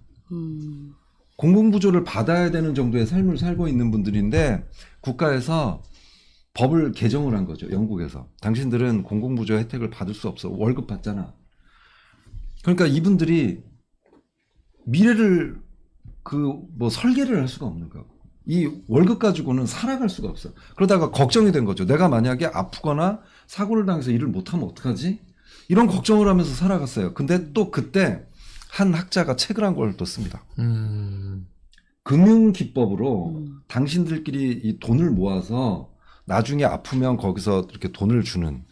공공부조를 받아야 되는 정도의 삶을 살고 있는 분들인데 국가에서 법을 개정을 한 거죠. 영국에서. 당신들은 공공부조 혜택을 받을 수 없어. 월급 받잖아. 그러니까 이분들이 미래를 뭐 설계를 할 수가 없는 거고, 이 월급 가지고는 살아갈 수가 없어. 그러다가 걱정이 된 거죠. 내가 만약에 아프거나 사고를 당해서 일을 못하면 어떡하지? 이런 걱정을 하면서 살아갔어요. 근데 또 그때 한 학자가 책을 한 걸 또 씁니다. 금융기법으로 당신들끼리 이 돈을 모아서 나중에 아프면 거기서 이렇게 돈을 주는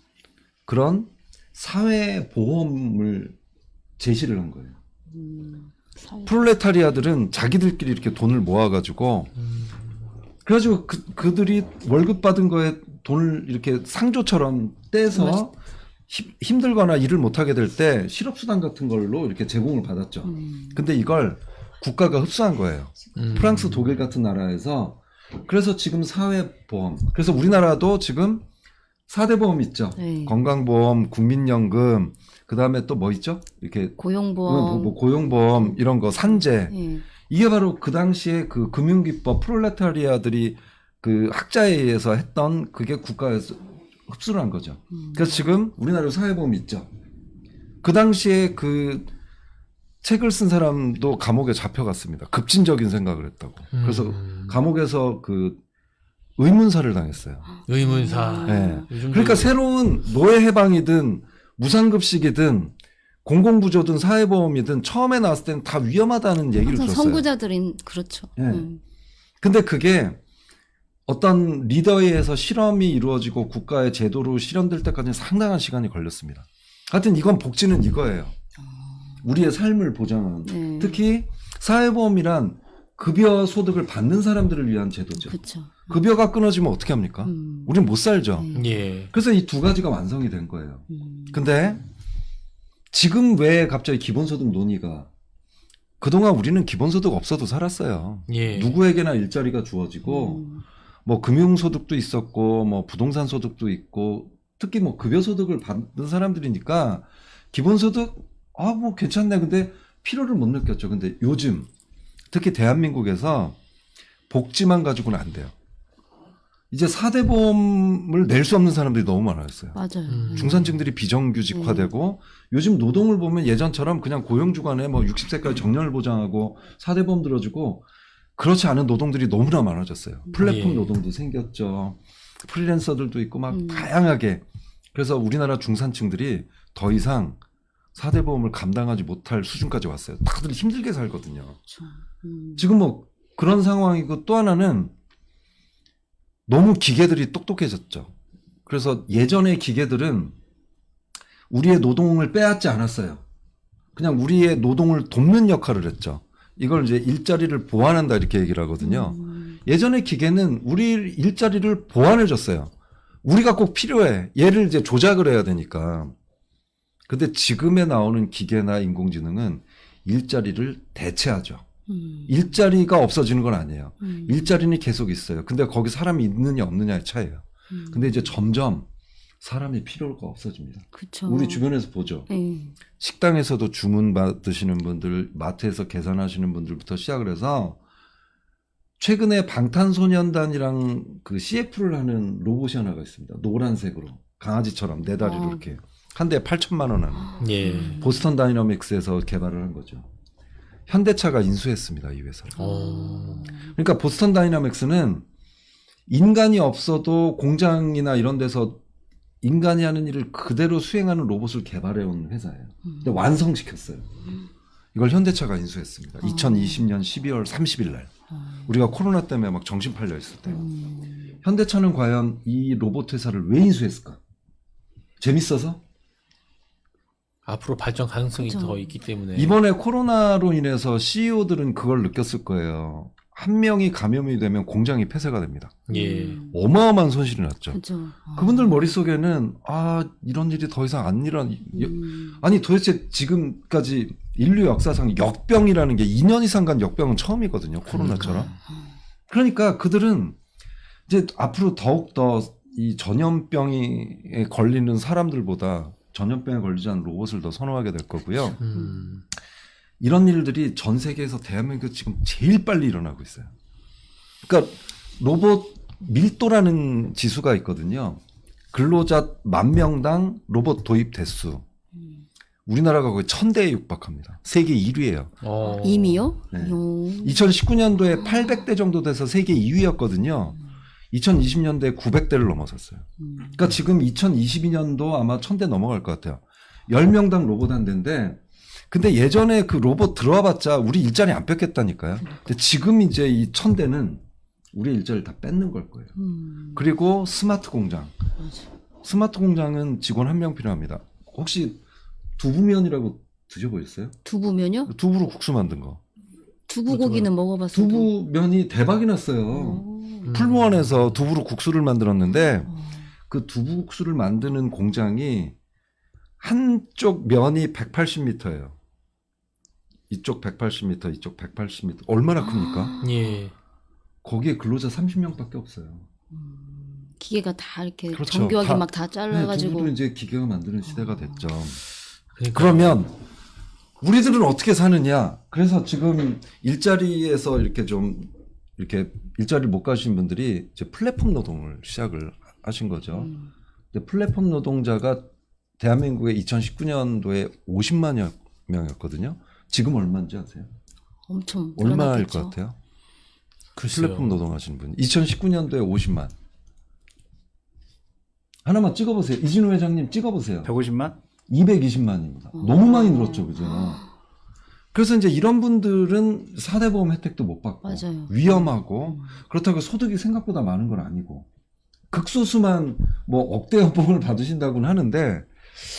그런 사회보험을 제시를 한 거예요. 프롤레타리아들은 자기들끼리 이렇게 돈을 모아가지고, 그래가지고 그들이 월급 받은 거에 돈을 이렇게 상조처럼 떼서 힘들거나 일을 못하게 될 때 실업수당 같은 걸로 이렇게 제공을 받았죠. 근데 이걸 국가가 흡수한 거예요. 프랑스, 독일 같은 나라에서. 그래서 지금 사회보험. 그래서 우리나라도 지금 4대 보험 있죠. 네. 건강보험, 국민연금, 그 다음에 또 뭐 있죠? 이렇게 고용보험, 뭐 고용보험 이런 거, 산재. 예. 이게 바로 그 당시에 그 금융기법 프롤레타리아들이 그 학자에 의해서 했던 그게 국가에서 흡수를 한 거죠. 그래서 지금 우리나라 사회보험이 있죠. 그 당시에 그 책을 쓴 사람도 감옥에 잡혀갔습니다. 급진적인 생각을 했다고. 그래서 감옥에서 그 의문사를 당했어요. 의문사. 네. 요즘도 그러니까 새로운 노예 해방이든 무상급식이든 공공부조든 사회보험이든 처음에 나왔을 때는 다 위험하다는 얘기를 항상 들었어요. 선구자들인 그렇죠. 네. 근데 그게 어떤 리더에 의해서 실험이 이루어지고 국가의 제도로 실현될 때까지는 상당한 시간이 걸렸습니다. 하여튼 이건 복지는 이거예요. 우리의 삶을 보장하는. 네. 특히 사회보험이란 급여 소득을 받는 사람들을 위한 제도죠. 그렇죠. 급여가 끊어지면 어떻게 합니까? 우린 못 살죠. 예. 그래서 이 두 가지가 완성이 된 거예요. 근데 지금 왜 갑자기 기본소득 논의가, 그동안 우리는 기본소득 없어도 살았어요. 예. 누구에게나 일자리가 주어지고 뭐 금융소득도 있었고 뭐 부동산 소득도 있고, 특히 뭐 급여소득을 받는 사람들이니까 기본소득 뭐 괜찮네. 근데 필요를 못 느꼈죠. 근데 요즘 특히 대한민국에서 복지만 가지고는 안 돼요. 이제 4대 보험을 낼 수 없는 사람들이 너무 많아졌어요. 맞아요. 중산층들이 비정규직화되고, 요즘 노동을 보면 예전처럼 그냥 고용주간에 뭐 60세까지 정년을 보장하고 4대 보험 들어주고, 그렇지 않은 노동들이 너무나 많아졌어요. 플랫폼 예. 노동도 생겼죠. 프리랜서들도 있고 막 다양하게. 그래서 우리나라 중산층들이 더 이상 4대 보험을 감당하지 못할 수준까지 왔어요. 다들 힘들게 살거든요. 그렇죠. 지금 뭐 그런 상황이고, 또 하나는 너무 기계들이 똑똑해졌죠. 그래서 예전의 기계들은 우리의 노동을 빼앗지 않았어요. 그냥 우리의 노동을 돕는 역할을 했죠. 이걸 이제 일자리를 보완한다 이렇게 얘기를 하거든요. 예전의 기계는 우리 일자리를 보완해 줬어요. 우리가 꼭 필요해. 얘를 이제 조작을 해야 되니까. 근데 지금에 나오는 기계나 인공지능은 일자리를 대체하죠. 일자리가 없어지는 건 아니에요. 일자리는 계속 있어요. 근데 거기 사람이 있느냐 없느냐의 차이예요. 근데 이제 점점 사람이 필요가 없어집니다. 그쵸. 우리 주변에서 보죠. 네. 식당에서도 주문 받으시는 분들, 마트에서 계산하시는 분들부터 시작을 해서 최근에 방탄소년단이랑 그 CF를 하는 로봇이 하나가 있습니다. 노란색으로 강아지처럼 네 다리로 아. 이렇게 한 대에 8천만 원 하는 예. 보스턴 다이너믹스에서 개발을 한 거죠. 현대차가 인수했습니다, 이 회사를. 그러니까 보스턴 다이너믹스는 인간이 없어도 공장이나 이런 데서 인간이 하는 일을 그대로 수행하는 로봇을 개발해온 회사예요. 근데 완성시켰어요. 이걸 현대차가 인수했습니다. 2020년 12월 30일 날. 우리가 코로나 때문에 막 정신 팔려 있을 때. 현대차는 과연 이 로봇 회사를 왜 인수했을까? 재밌어서? 앞으로 발전 가능성이 그쵸. 더 있기 때문에. 이번에 코로나로 인해서 CEO들은 그걸 느꼈을 거예요. 한 명이 감염이 되면 공장이 폐쇄가 됩니다. 예. 어마어마한 손실이 났죠. 그죠. 그분들 머릿속에는 이런 일이 더 이상 안 아니 도대체 지금까지 인류 역사상 역병이라는 게 2년 이상 간 역병은 처음이거든요. 코로나처럼. 그러니까 그들은 이제 앞으로 더욱더 이 전염병에 걸리는 사람들보다 전염병에 걸리지 않은 로봇을 더 선호하게 될 거고요. 이런 일들이 전 세계에서 대한민국 지금 제일 빨리 일어나고 있어요. 그러니까 로봇 밀도라는 지수가 있거든요. 근로자 10,000명당 로봇 도입 대수. 우리나라가 거의 1,000대에 육박합니다. 세계 1위예요. 이미요? 네. 2019년도에 요. 800대 정도 돼서 세계 2위였거든요. 2020년도에 900대를 넘어섰어요. 그러니까 지금 2022년도 아마 1,000대 넘어갈 것 같아요. 10명당 로봇 한 대인데 근데 예전에 그 로봇 들어와 봤자 우리 일자리 안 뺏겠다니까요. 근데 지금 이제 이 1,000대는 우리 일자리를 다 뺏는 걸 거예요. 그리고 스마트 공장. 스마트 공장은 직원 1명 필요합니다. 혹시 두부면이라고 드셔보셨어요? 두부면요? 두부로 국수 만든 거. 두부고기는 먹어봤어요. 두부면이 대박이 났어요. 풀무원에서 두부로 국수를 만들었는데 그 두부 국수를 만드는 공장이 한쪽 면이 180m예요. 이쪽 180m, 이쪽 180m. 얼마나 큽니까? 예. 거기에 근로자 30명밖에 없어요. 기계가 다 이렇게 그렇죠. 정교하게 다- 막 다 잘라가지고. 두부도 이제 기계가 만드는 시대가 됐죠. 그러니까 그러면 우리들은 어떻게 사느냐? 그래서 지금 일자리에서 이렇게 좀 이렇게 일자리를 못 가신 분들이 이제 플랫폼 노동을 시작을 하신 거죠. 근데 플랫폼 노동자가 대한민국에 2019년도에 50만여 명이었거든요. 지금 얼마인지 아세요? 엄청 얼마일 늘어났겠죠. 것 같아요? 글쎄요. 플랫폼 노동하시는 분. 2019년도에 50만. 하나만 찍어보세요. 이진우 회장님 찍어보세요. 150만? 220만입니다. 너무 많이 늘었죠, 그죠? 그래서 이제 이런 분들은 4대 보험 혜택도 못 받고 맞아요. 위험하고 그렇다고 소득이 생각보다 많은 건 아니고 극소수만 뭐 억대 연봉을 받으신다고는 하는데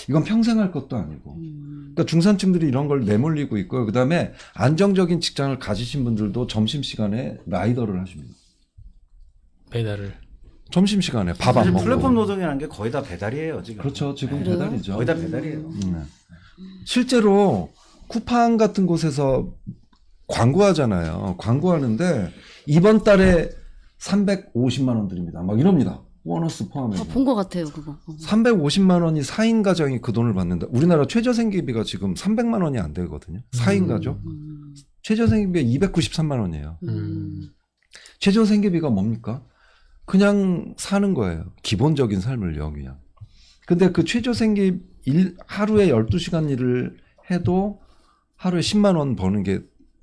이건 평생 할 것도 아니고 그러니까 중산층들이 이런 걸 내몰리고 있고요. 그다음에 안정적인 직장을 가지신 분들도 점심시간에 라이더를 하십니다. 배달을. 점심시간에 밥 안 사실 먹고. 플랫폼 노동이라는 게 거의 다 배달이에요, 지금. 그렇죠. 지금 그래요? 배달이죠. 거의 다 배달이에요. 실제로 쿠팡 같은 곳에서 광고하잖아요. 광고하는데 이번 달에 350만 원 드립니다. 막 이럽니다. 보너스 포함해서. 본 것 같아요, 그거. 350만 원이 4인 가정이 그 돈을 받는다. 우리나라 최저생계비가 지금 300만 원이 안 되거든요. 4인 가족. 최저생계비가 293만 원이에요. 최저생계비가 뭡니까? 그냥 사는 거예요. 기본적인 삶을요, 그냥. 근데 그 최저생계 하루에 12시간 일을 해도 하루에 10만 원 버는 게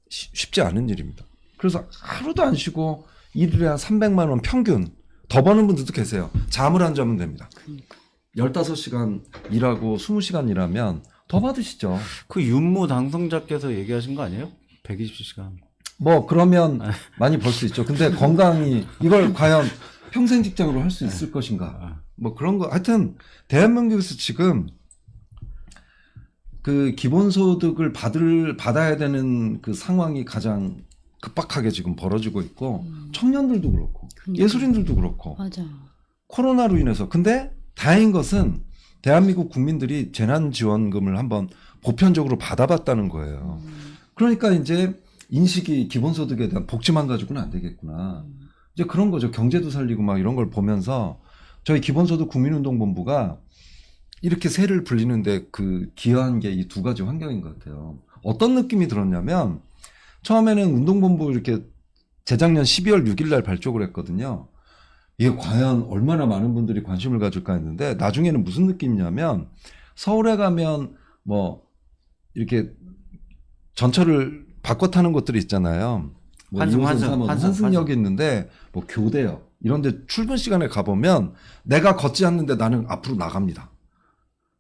쉽지 않은 일입니다. 그래서 하루도 안 쉬고 일을 한 300만 원 평균 더 버는 분들도 계세요. 잠을 안 자면 됩니다. 15시간 일하고 20시간 일하면 더 받으시죠. 그 윤모 당선자께서 얘기하신 거 아니에요? 120시간. 뭐 그러면 많이 벌 수 있죠. 근데 건강이 이걸 과연 평생 직장으로 할 수 있을 것인가? 뭐 그런 거. 하여튼 대한민국에서 지금 그 기본소득을 받아야 되는 그 상황이 가장 급박하게 지금 벌어지고 있고 청년들도 그렇고 그러니까요. 예술인들도 그렇고 맞아. 코로나로 인해서. 근데 다행인 것은 대한민국 국민들이 재난지원금을 한번 보편적으로 받아봤다는 거예요. 그러니까 이제 인식이 기본소득에 대한 복지만 가지고는 안 되겠구나. 이제 그런 거죠. 경제도 살리고 막 이런 걸 보면서 저희 기본소득 국민운동본부가 이렇게 세를 불리는데 그 기여한 게 이 두 가지 환경인 것 같아요. 어떤 느낌이 들었냐면 처음에는 운동본부 이렇게 재작년 12월 6일 날 발족을 했거든요. 이게 과연 얼마나 많은 분들이 관심을 가질까 했는데 나중에는 무슨 느낌이냐면 서울에 가면 뭐 이렇게 전철을 바꿔 타는 곳들이 있잖아요. 뭐 환승역이 있는데 뭐 교대역 이런 데 출근 시간에 가보면 내가 걷지 않는데 나는 앞으로 나갑니다.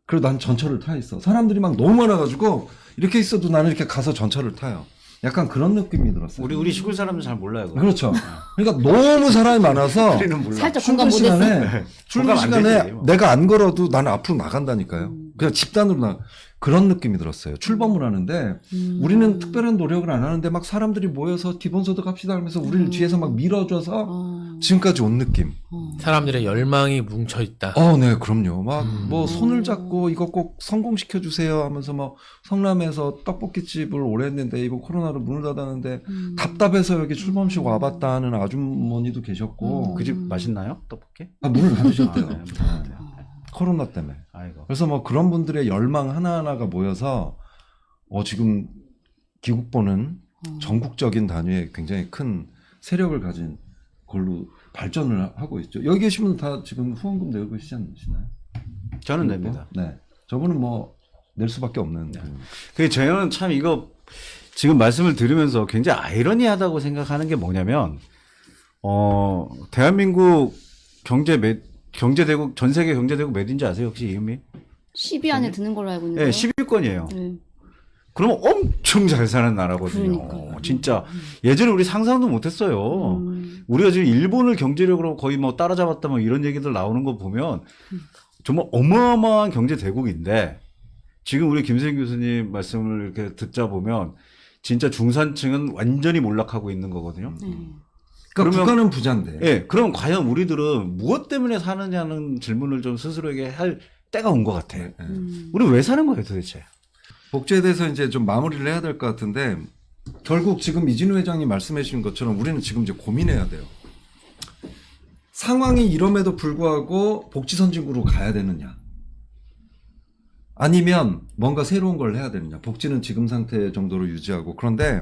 그리고 난 전철을 타 있어. 사람들이 막 너무 많아가지고 이렇게 있어도 나는 이렇게 가서 전철을 타요. 약간 그런 느낌이 들었어요. 우리 시골 사람들 잘 몰라요. 그거. 그렇죠. 그러니까 너무 사람이 많아서 우리는 몰라. 살짝 공감 출근 못했어. 시간에 출근 공감 안 시간에 되지, 뭐. 내가 안 걸어도 나는 앞으로 나간다니까요. 그냥 집단으로 그런 느낌이 들었어요. 출범을 하는데 우리는 특별한 노력을 안 하는데 막 사람들이 모여서 기본소득 합시다 하면서 우리를 뒤에서 막 밀어줘서 지금까지 온 느낌. 사람들의 열망이 뭉쳐 있다. 네, 그럼요. 막 뭐 손을 잡고 이거 꼭 성공시켜 주세요 하면서 뭐 성남에서 떡볶이집을 오래 했는데 이번 코로나로 문을 닫았는데 답답해서 여기 출범식 와봤다 하는 아주머니도 계셨고 그 집 맛있나요? 떡볶이? 문을 닫으셨대요. 네, 네. 코로나 때문에. 아이고. 그래서 뭐 그런 분들의 열망 하나하나가 모여서 지금 기국보는 전국적인 단위의 굉장히 큰 세력을 가진 걸로 발전을 하고 있죠. 여기 계신 분은 다 지금 후원금 내고 계시지 않으시나요? 저는 냅니다. 네. 저분은 뭐 낼 수밖에 없는. 저는 참 이거 지금 말씀을 들으면서 굉장히 아이러니하다고 생각하는 게 뭐냐면, 대한민국 경제대국, 전 세계 경제대국 몇 인지 아세요? 혹시 이은미? 10위 안에 드는 걸로 알고 있는데. 네, 10위권이에요. 네. 그러면 엄청 잘 사는 나라거든요. 그러니까요. 진짜 예전에 우리 상상도 못했어요. 우리가 지금 일본을 경제력으로 거의 뭐 따라잡았다 뭐 이런 얘기들 나오는 거 보면 정말 어마어마한 경제 대국인데 지금 우리 김세인 교수님 말씀을 이렇게 듣자 보면 진짜 중산층은 완전히 몰락하고 있는 거거든요. 그러니까 그러면- 국가는 부자인데. 예, 그럼 과연 우리들은 무엇 때문에 사느냐는 질문을 좀 스스로에게 할 때가 온 것 같아. 우리 왜 사는 거예요, 도대체? 복지에 대해서 이제 좀 마무리를 해야 될 것 같은데 결국 지금 이진우 회장님 말씀해 주신 것처럼 우리는 지금 이제 고민해야 돼요. 상황이 이럼에도 불구하고 복지 선진국으로 가야 되느냐? 아니면 뭔가 새로운 걸 해야 되느냐? 복지는 지금 상태 정도로 유지하고 그런데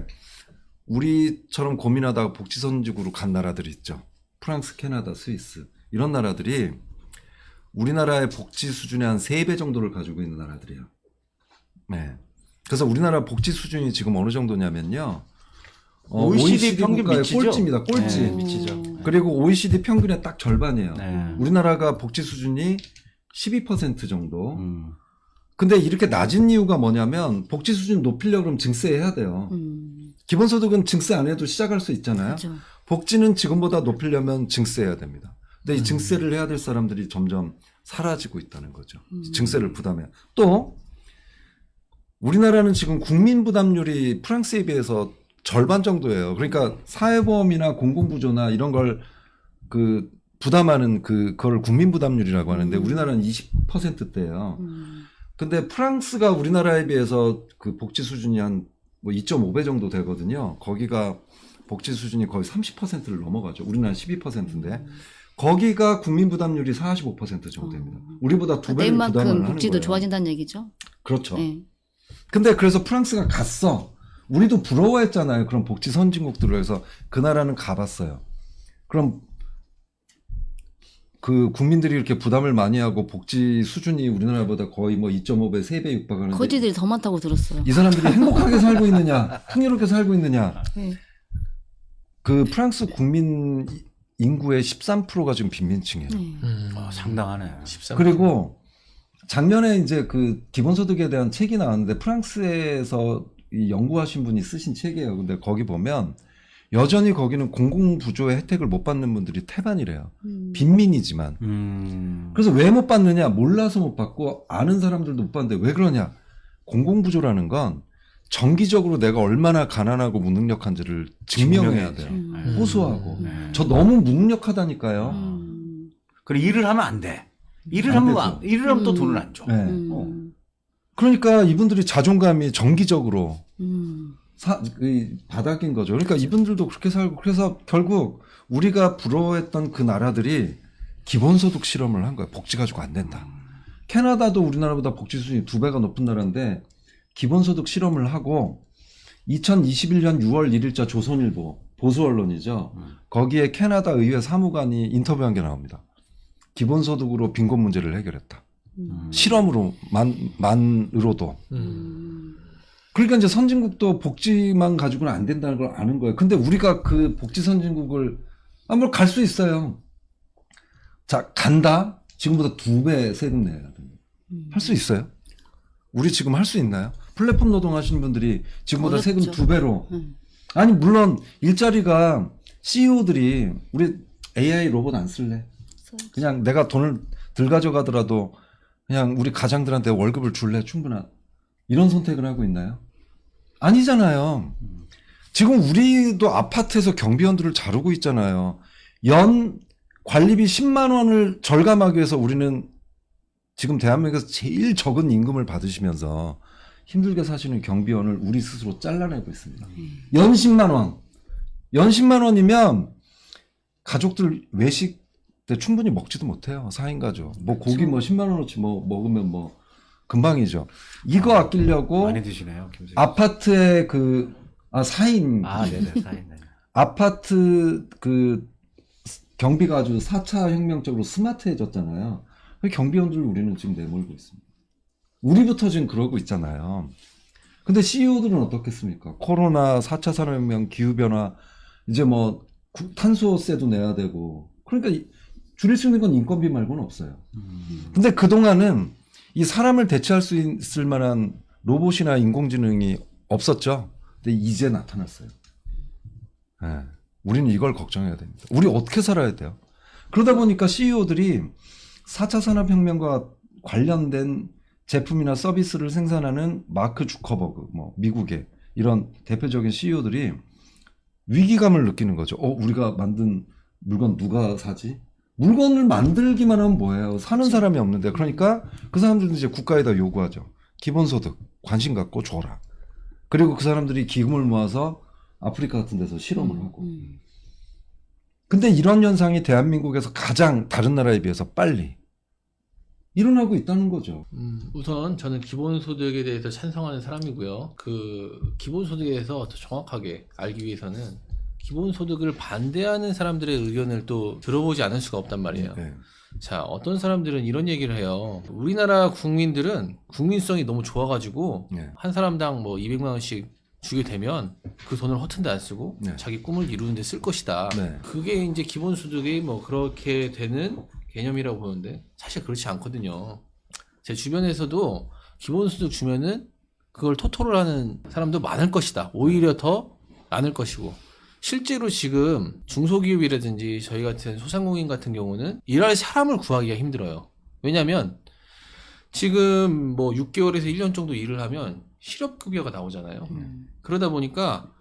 우리처럼 고민하다가 복지 선진국으로 간 나라들이 있죠. 프랑스, 캐나다, 스위스 이런 나라들이 우리나라의 복지 수준의 한 3배 정도를 가지고 있는 나라들이에요. 네. 그래서 우리나라 복지 수준이 지금 어느 정도냐면요. OECD 평균 국가의 미치죠? 꼴찌입니다. 꼴찌. 네, 미치죠. 그리고 OECD 평균의 딱 절반이에요. 네. 우리나라가 복지 수준이 12% 정도. 근데 이렇게 낮은 이유가 뭐냐면 복지 수준 높이려고 그러면 증세해야 돼요. 기본소득은 증세 안 해도 시작할 수 있잖아요. 그렇죠. 복지는 지금보다 높이려면 증세해야 됩니다. 근데 이 증세를 해야 될 사람들이 점점 사라지고 있다는 거죠. 증세를 부담해요. 또 우리나라는 지금 국민 부담률이 프랑스에 비해서 절반 정도예요. 그러니까 사회보험이나 공공부조나 이런 걸 그 부담하는 그걸 국민 부담률이라고 하는데 우리나라는 20%대예요. 근데 프랑스가 우리나라에 비해서 그 복지 수준이 한 뭐 2.5배 정도 되거든요. 거기가 복지 수준이 거의 30%를 넘어가죠. 우리나라는 12%인데 거기가 국민 부담률이 45% 정도 됩니다. 우리보다 두 배를 부담을 내만큼 하는 복지도 거예요. 좋아진다는 얘기죠. 그렇죠. 네. 근데 그래서 프랑스가 갔어. 우리도 부러워했잖아요. 그런 복지 선진국들을 해서 그 나라는 가봤어요. 그럼 그 국민들이 이렇게 부담을 많이 하고 복지 수준이 우리나라보다 거의 뭐 2.5배, 3배 육박하는데 거지들이 더 많다고 들었어요. 이 사람들이 행복하게 살고 있느냐, 풍요롭게 살고 있느냐. 네. 그 프랑스 국민 인구의 13%가 지금 빈민층이에요. 네. 상당하네. 13%. 그리고 작년에 이제 그 기본소득에 대한 책이 나왔는데 프랑스에서 이 연구하신 분이 쓰신 책이에요. 근데 거기 보면 여전히 거기는 공공부조의 혜택을 못 받는 분들이 태반이래요. 빈민이지만. 그래서 왜 못 받느냐? 몰라서 못 받고 아는 사람들도 못 받는데 왜 그러냐? 공공부조라는 건 정기적으로 내가 얼마나 가난하고 무능력한지를 증명해야 돼요. 호소하고. 저 너무 무능력하다니까요. 그래 일을 하면 안 돼. 일을 안 하면 되죠. 일을 하면 또 돈을 안 줘. 네. 음. 그러니까 이분들이 자존감이 정기적으로 음. 이 바닥인 거죠. 그러니까 이분들도 그렇게 살고 그래서 결국 우리가 부러워했던 그 나라들이 기본소득 실험을 한 거예요. 복지 가지고 안 된다. 캐나다도 우리나라보다 복지 수준이 2배가 높은 나라인데 기본소득 실험을 하고 2021년 6월 1일자 조선일보 보수 언론이죠. 거기에 캐나다 의회 사무관이 인터뷰한 게 나옵니다. 기본소득으로 빈곤 문제를 해결했다. 실험으로 만으로도. 그러니까 이제 선진국도 복지만 가지고는 안 된다는 걸 아는 거예요. 근데 우리가 그 복지 선진국을 뭘 갈 수 있어요. 자, 간다? 지금보다 2배 세금 내야 됩니다. 할 수 있어요? 우리 지금 할 수 있나요? 플랫폼 노동 하시는 분들이 지금보다 어렵죠. 세금 2배로. 아니, 물론 일자리가 CEO들이 우리 AI 로봇 안 쓸래. 그냥 내가 돈을 들 가져가더라도 그냥 우리 가장들한테 월급을 줄래 충분한 이런 선택을 하고 있나요? 아니잖아요. 지금 우리도 아파트에서 경비원들을 자르고 있잖아요. 연 관리비 10만 원을 절감하기 위해서 우리는 지금 대한민국에서 제일 적은 임금을 받으시면서 힘들게 사시는 경비원을 우리 스스로 잘라내고 있습니다. 연 10만 원. 연 10만 원이면 가족들 외식 때 충분히 먹지도 못해요. 4인 가족. 뭐 고기 뭐 10만 원어치 뭐 먹으면 뭐 금방이죠. 이거 아끼려고 많이 드시네요, 김 아파트에 4인. 네네, 4인. 네. 아파트 경비가 아주 4차 혁명적으로 스마트해졌잖아요. 경비원들을 우리는 지금 내몰고 있습니다. 우리부터 지금 그러고 있잖아요. 근데 CEO들은 어떻겠습니까? 코로나, 4차 산업혁명, 기후변화, 이제 뭐 탄소세도 내야 되고. 그러니까 줄일 수 있는 건 인건비 말고는 없어요. 근데 그동안은 이 사람을 대체할 수 있을 만한 로봇이나 인공지능이 없었죠. 근데 이제 나타났어요. 네. 우리는 이걸 걱정해야 됩니다. 우리 어떻게 살아야 돼요? 그러다 보니까 CEO들이 4차 산업혁명과 관련된 제품이나 서비스를 생산하는 마크 주커버그, 뭐 미국의 이런 대표적인 CEO들이 위기감을 느끼는 거죠. 우리가 만든 물건 누가 사지? 물건을 만들기만 하면 뭐예요? 사는 사람이 없는데. 그러니까 그 사람들은 이제 국가에다 요구하죠. 기본소득 관심 갖고 줘라. 그리고 그 사람들이 기금을 모아서 아프리카 같은 데서 실험을 하고. 근데 이런 현상이 대한민국에서 가장 다른 나라에 비해서 빨리 일어나고 있다는 거죠. 우선 저는 기본소득에 대해서 찬성하는 사람이고요. 그 기본소득에 대해서 더 정확하게 알기 위해서는 기본소득을 반대하는 사람들의 의견을 또 들어보지 않을 수가 없단 말이에요. 네. 자, 어떤 사람들은 이런 얘기를 해요. 우리나라 국민들은 국민성이 너무 좋아가지고 네. 한 사람당 뭐 200만 원씩 주게 되면 그 돈을 허튼 데 안 쓰고 네. 자기 꿈을 이루는 데 쓸 것이다. 네. 그게 이제 기본소득이 뭐 그렇게 되는 개념이라고 보는데 사실 그렇지 않거든요. 제 주변에서도 기본소득 주면은 그걸 토토를 하는 사람도 많을 것이다. 오히려 더 많을 것이고, 실제로 지금 중소기업이라든지 저희 같은 소상공인 같은 경우는 일할 사람을 구하기가 힘들어요. 왜냐하면 지금 뭐 6개월에서 1년 정도 일을 하면 실업급여가 나오잖아요. 그러다 보니까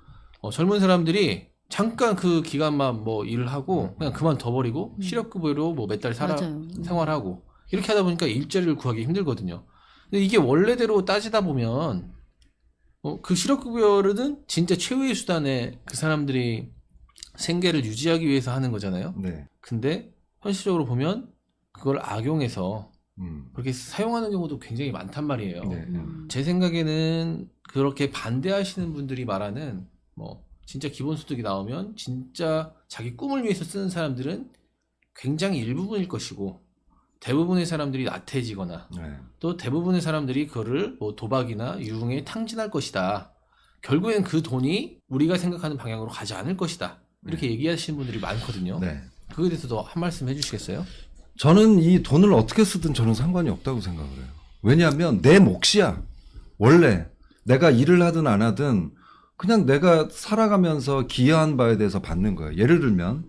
젊은 사람들이 잠깐 그 기간만 뭐 일을 하고 그냥 그만둬버리고 실업급여로 뭐 몇 달 맞아요. 생활하고 이렇게 하다 보니까 일자리를 구하기 힘들거든요. 근데 이게 원래대로 따지다 보면 그 실업급여는 진짜 최후의 수단에 그 사람들이 생계를 유지하기 위해서 하는 거잖아요. 네. 근데 현실적으로 보면 그걸 악용해서 그렇게 사용하는 경우도 굉장히 많단 말이에요. 네. 제 생각에는 그렇게 반대하시는 분들이 말하는 뭐 진짜 기본소득이 나오면 진짜 자기 꿈을 위해서 쓰는 사람들은 굉장히 일부분일 것이고, 대부분의 사람들이 나태해지거나 네. 또 대부분의 사람들이 그거를 뭐 도박이나 유흥에 탕진할 것이다. 결국엔 그 돈이 우리가 생각하는 방향으로 가지 않을 것이다. 이렇게 얘기하시는 분들이 많거든요. 네. 그거에 대해서도 한 말씀 해주시겠어요? 저는 이 돈을 어떻게 쓰든 저는 상관이 없다고 생각을 해요. 왜냐하면 내 몫이야. 원래 내가 일을 하든 안 하든 그냥 내가 살아가면서 기여한 바에 대해서 받는 거예요. 예를 들면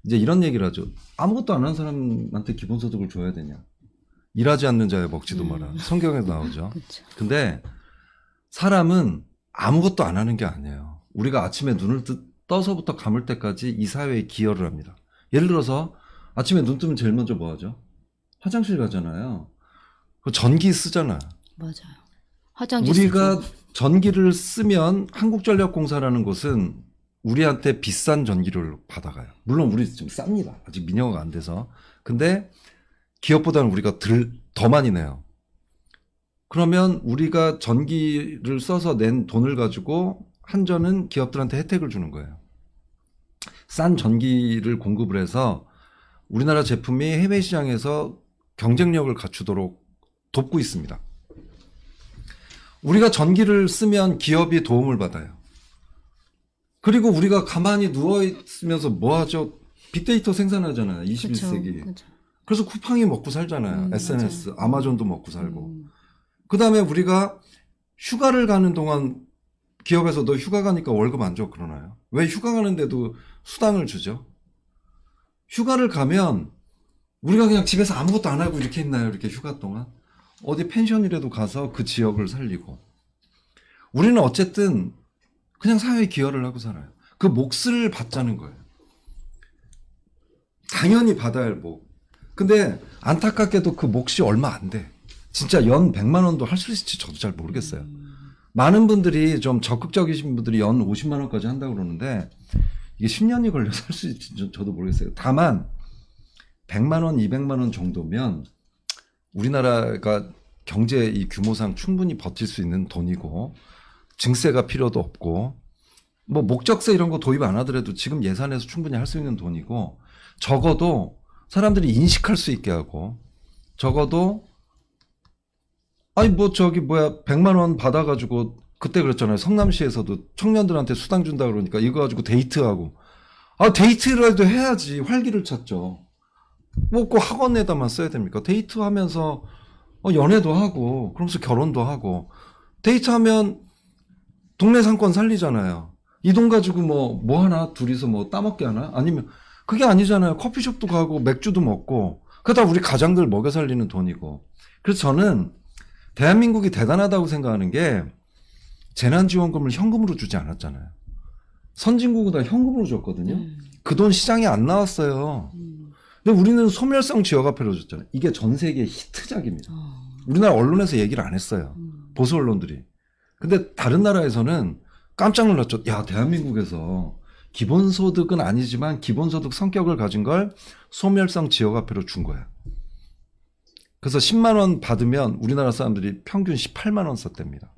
이제 이런 얘기를 하죠. 아무것도 안 한 사람한테 기본소득을 줘야 되냐. 일하지 않는 자의 먹지도 마라. 성경에도 나오죠. 그렇죠. 근데 사람은 아무것도 안 하는 게 아니에요. 우리가 아침에 눈을 떠서부터 감을 때까지 이 사회에 기여를 합니다. 예를 들어서 아침에 눈 뜨면 제일 먼저 뭐 하죠? 화장실 가잖아요. 그 전기 쓰잖아. 맞아요. 화장지 우리가 쓰죠. 전기를 쓰면 한국전력공사라는 곳은 우리한테 비싼 전기를 받아가요. 물론 우리 좀 쌉니다. 아직 민영화가 안 돼서. 근데 기업보다는 우리가 더 많이 내요. 그러면 우리가 전기를 써서 낸 돈을 가지고 한전은 기업들한테 혜택을 주는 거예요. 싼 전기를 공급을 해서 우리나라 제품이 해외 시장에서 경쟁력을 갖추도록 돕고 있습니다. 우리가 전기를 쓰면 기업이 도움을 받아요. 그리고 우리가 가만히 누워있으면서 뭐 하죠? 빅데이터 생산하잖아요. 21세기. 그쵸. 그래서 쿠팡이 먹고 살잖아요. SNS, 맞아요. 아마존도 먹고 살고. 그 다음에 우리가 휴가를 가는 동안 기업에서 너 휴가 가니까 월급 안 줘 그러나요? 왜 휴가 가는데도 수당을 주죠? 휴가를 가면 우리가 그냥 집에서 아무것도 안 하고 이렇게 있나요? 이렇게 휴가 동안? 어디 펜션이라도 가서 그 지역을 살리고. 우리는 어쨌든 그냥 사회에 기여를 하고 살아요. 그 몫을 받자는 거예요. 당연히 받아야 할 몫. 근데 안타깝게도 그 몫이 얼마 안 돼. 진짜 연 100만 원도 할 수 있을지 저도 잘 모르겠어요. 많은 분들이 좀 적극적이신 분들이 연 50만 원까지 한다고 그러는데 이게 10년이 걸려서 할 수 있을지 저도 모르겠어요. 다만 100만 원, 200만 원 정도면 우리나라가 경제 이 규모상 충분히 버틸 수 있는 돈이고 증세가 필요도 없고 뭐 목적세 이런 거 도입 안 하더라도 지금 예산에서 충분히 할 수 있는 돈이고 적어도 사람들이 인식할 수 있게 하고 적어도 아니 뭐 저기 뭐야 100만 원 받아가지고 그때 그랬잖아요. 성남시에서도 청년들한테 수당 준다 그러니까 이거 가지고 데이트하고 데이트라도 해야지 활기를 찾죠. 뭐 꼭 학원에다만 써야 됩니까? 데이트하면서 연애도 하고 그러면서 결혼도 하고 데이트하면 동네 상권 살리잖아요. 이 돈 가지고 뭐 하나 둘이서 뭐 따먹게 하나? 아니면 그게 아니잖아요. 커피숍도 가고 맥주도 먹고 그러다 우리 가장들 먹여 살리는 돈이고. 그래서 저는 대한민국이 대단하다고 생각하는 게 재난지원금을 현금으로 주지 않았잖아요. 선진국은 다 현금으로 줬거든요. 그 돈 시장에 안 나왔어요. 근데 우리는 소멸성 지역화폐로 줬잖아요. 이게 전 세계 히트작입니다. 우리나라 언론에서 얘기를 안 했어요. 보수 언론들이. 근데 다른 나라에서는 깜짝 놀랐죠. 야, 대한민국에서 기본소득은 아니지만 기본소득 성격을 가진 걸 소멸성 지역화폐로 준 거야. 그래서 10만 원 받으면 우리나라 사람들이 평균 18만 원 썼답니다.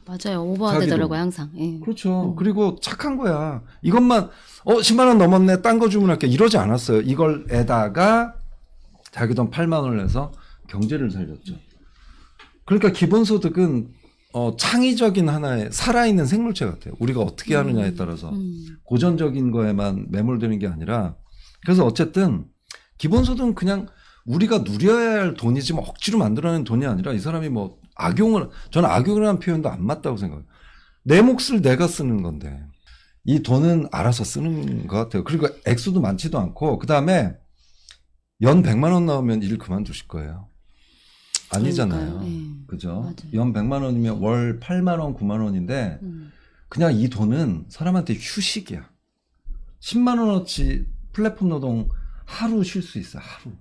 맞아요. 오버하더라고요, 항상. 예. 그렇죠. 그리고 착한 거야. 이것만 10만 원 넘었네. 딴 거 주문할게. 이러지 않았어요. 이걸에다가 자기 돈 8만 원을 내서 경제를 살렸죠. 그러니까 기본소득은 창의적인 하나의 살아있는 생물체 같아요. 우리가 어떻게 하느냐에 따라서 고전적인 거에만 매몰되는 게 아니라 그래서 어쨌든 기본소득은 그냥 우리가 누려야 할 돈이지만 억지로 만들어낸 돈이 아니라 이 사람이 뭐 저는 악용이라는 표현도 안 맞다고 생각해요. 내 몫을 내가 쓰는 건데 이 돈은 알아서 쓰는 것 같아요. 그리고 액수도 많지도 않고 그 다음에 연 100만 원 나오면 일 그만두실 거예요. 아니잖아요. 예. 그죠? 맞아요. 연 100만 원이면 월 8만 원, 9만 원인데 그냥 이 돈은 사람한테 휴식이야. 10만 원어치 플랫폼 노동 하루 쉴 수 있어. 하루.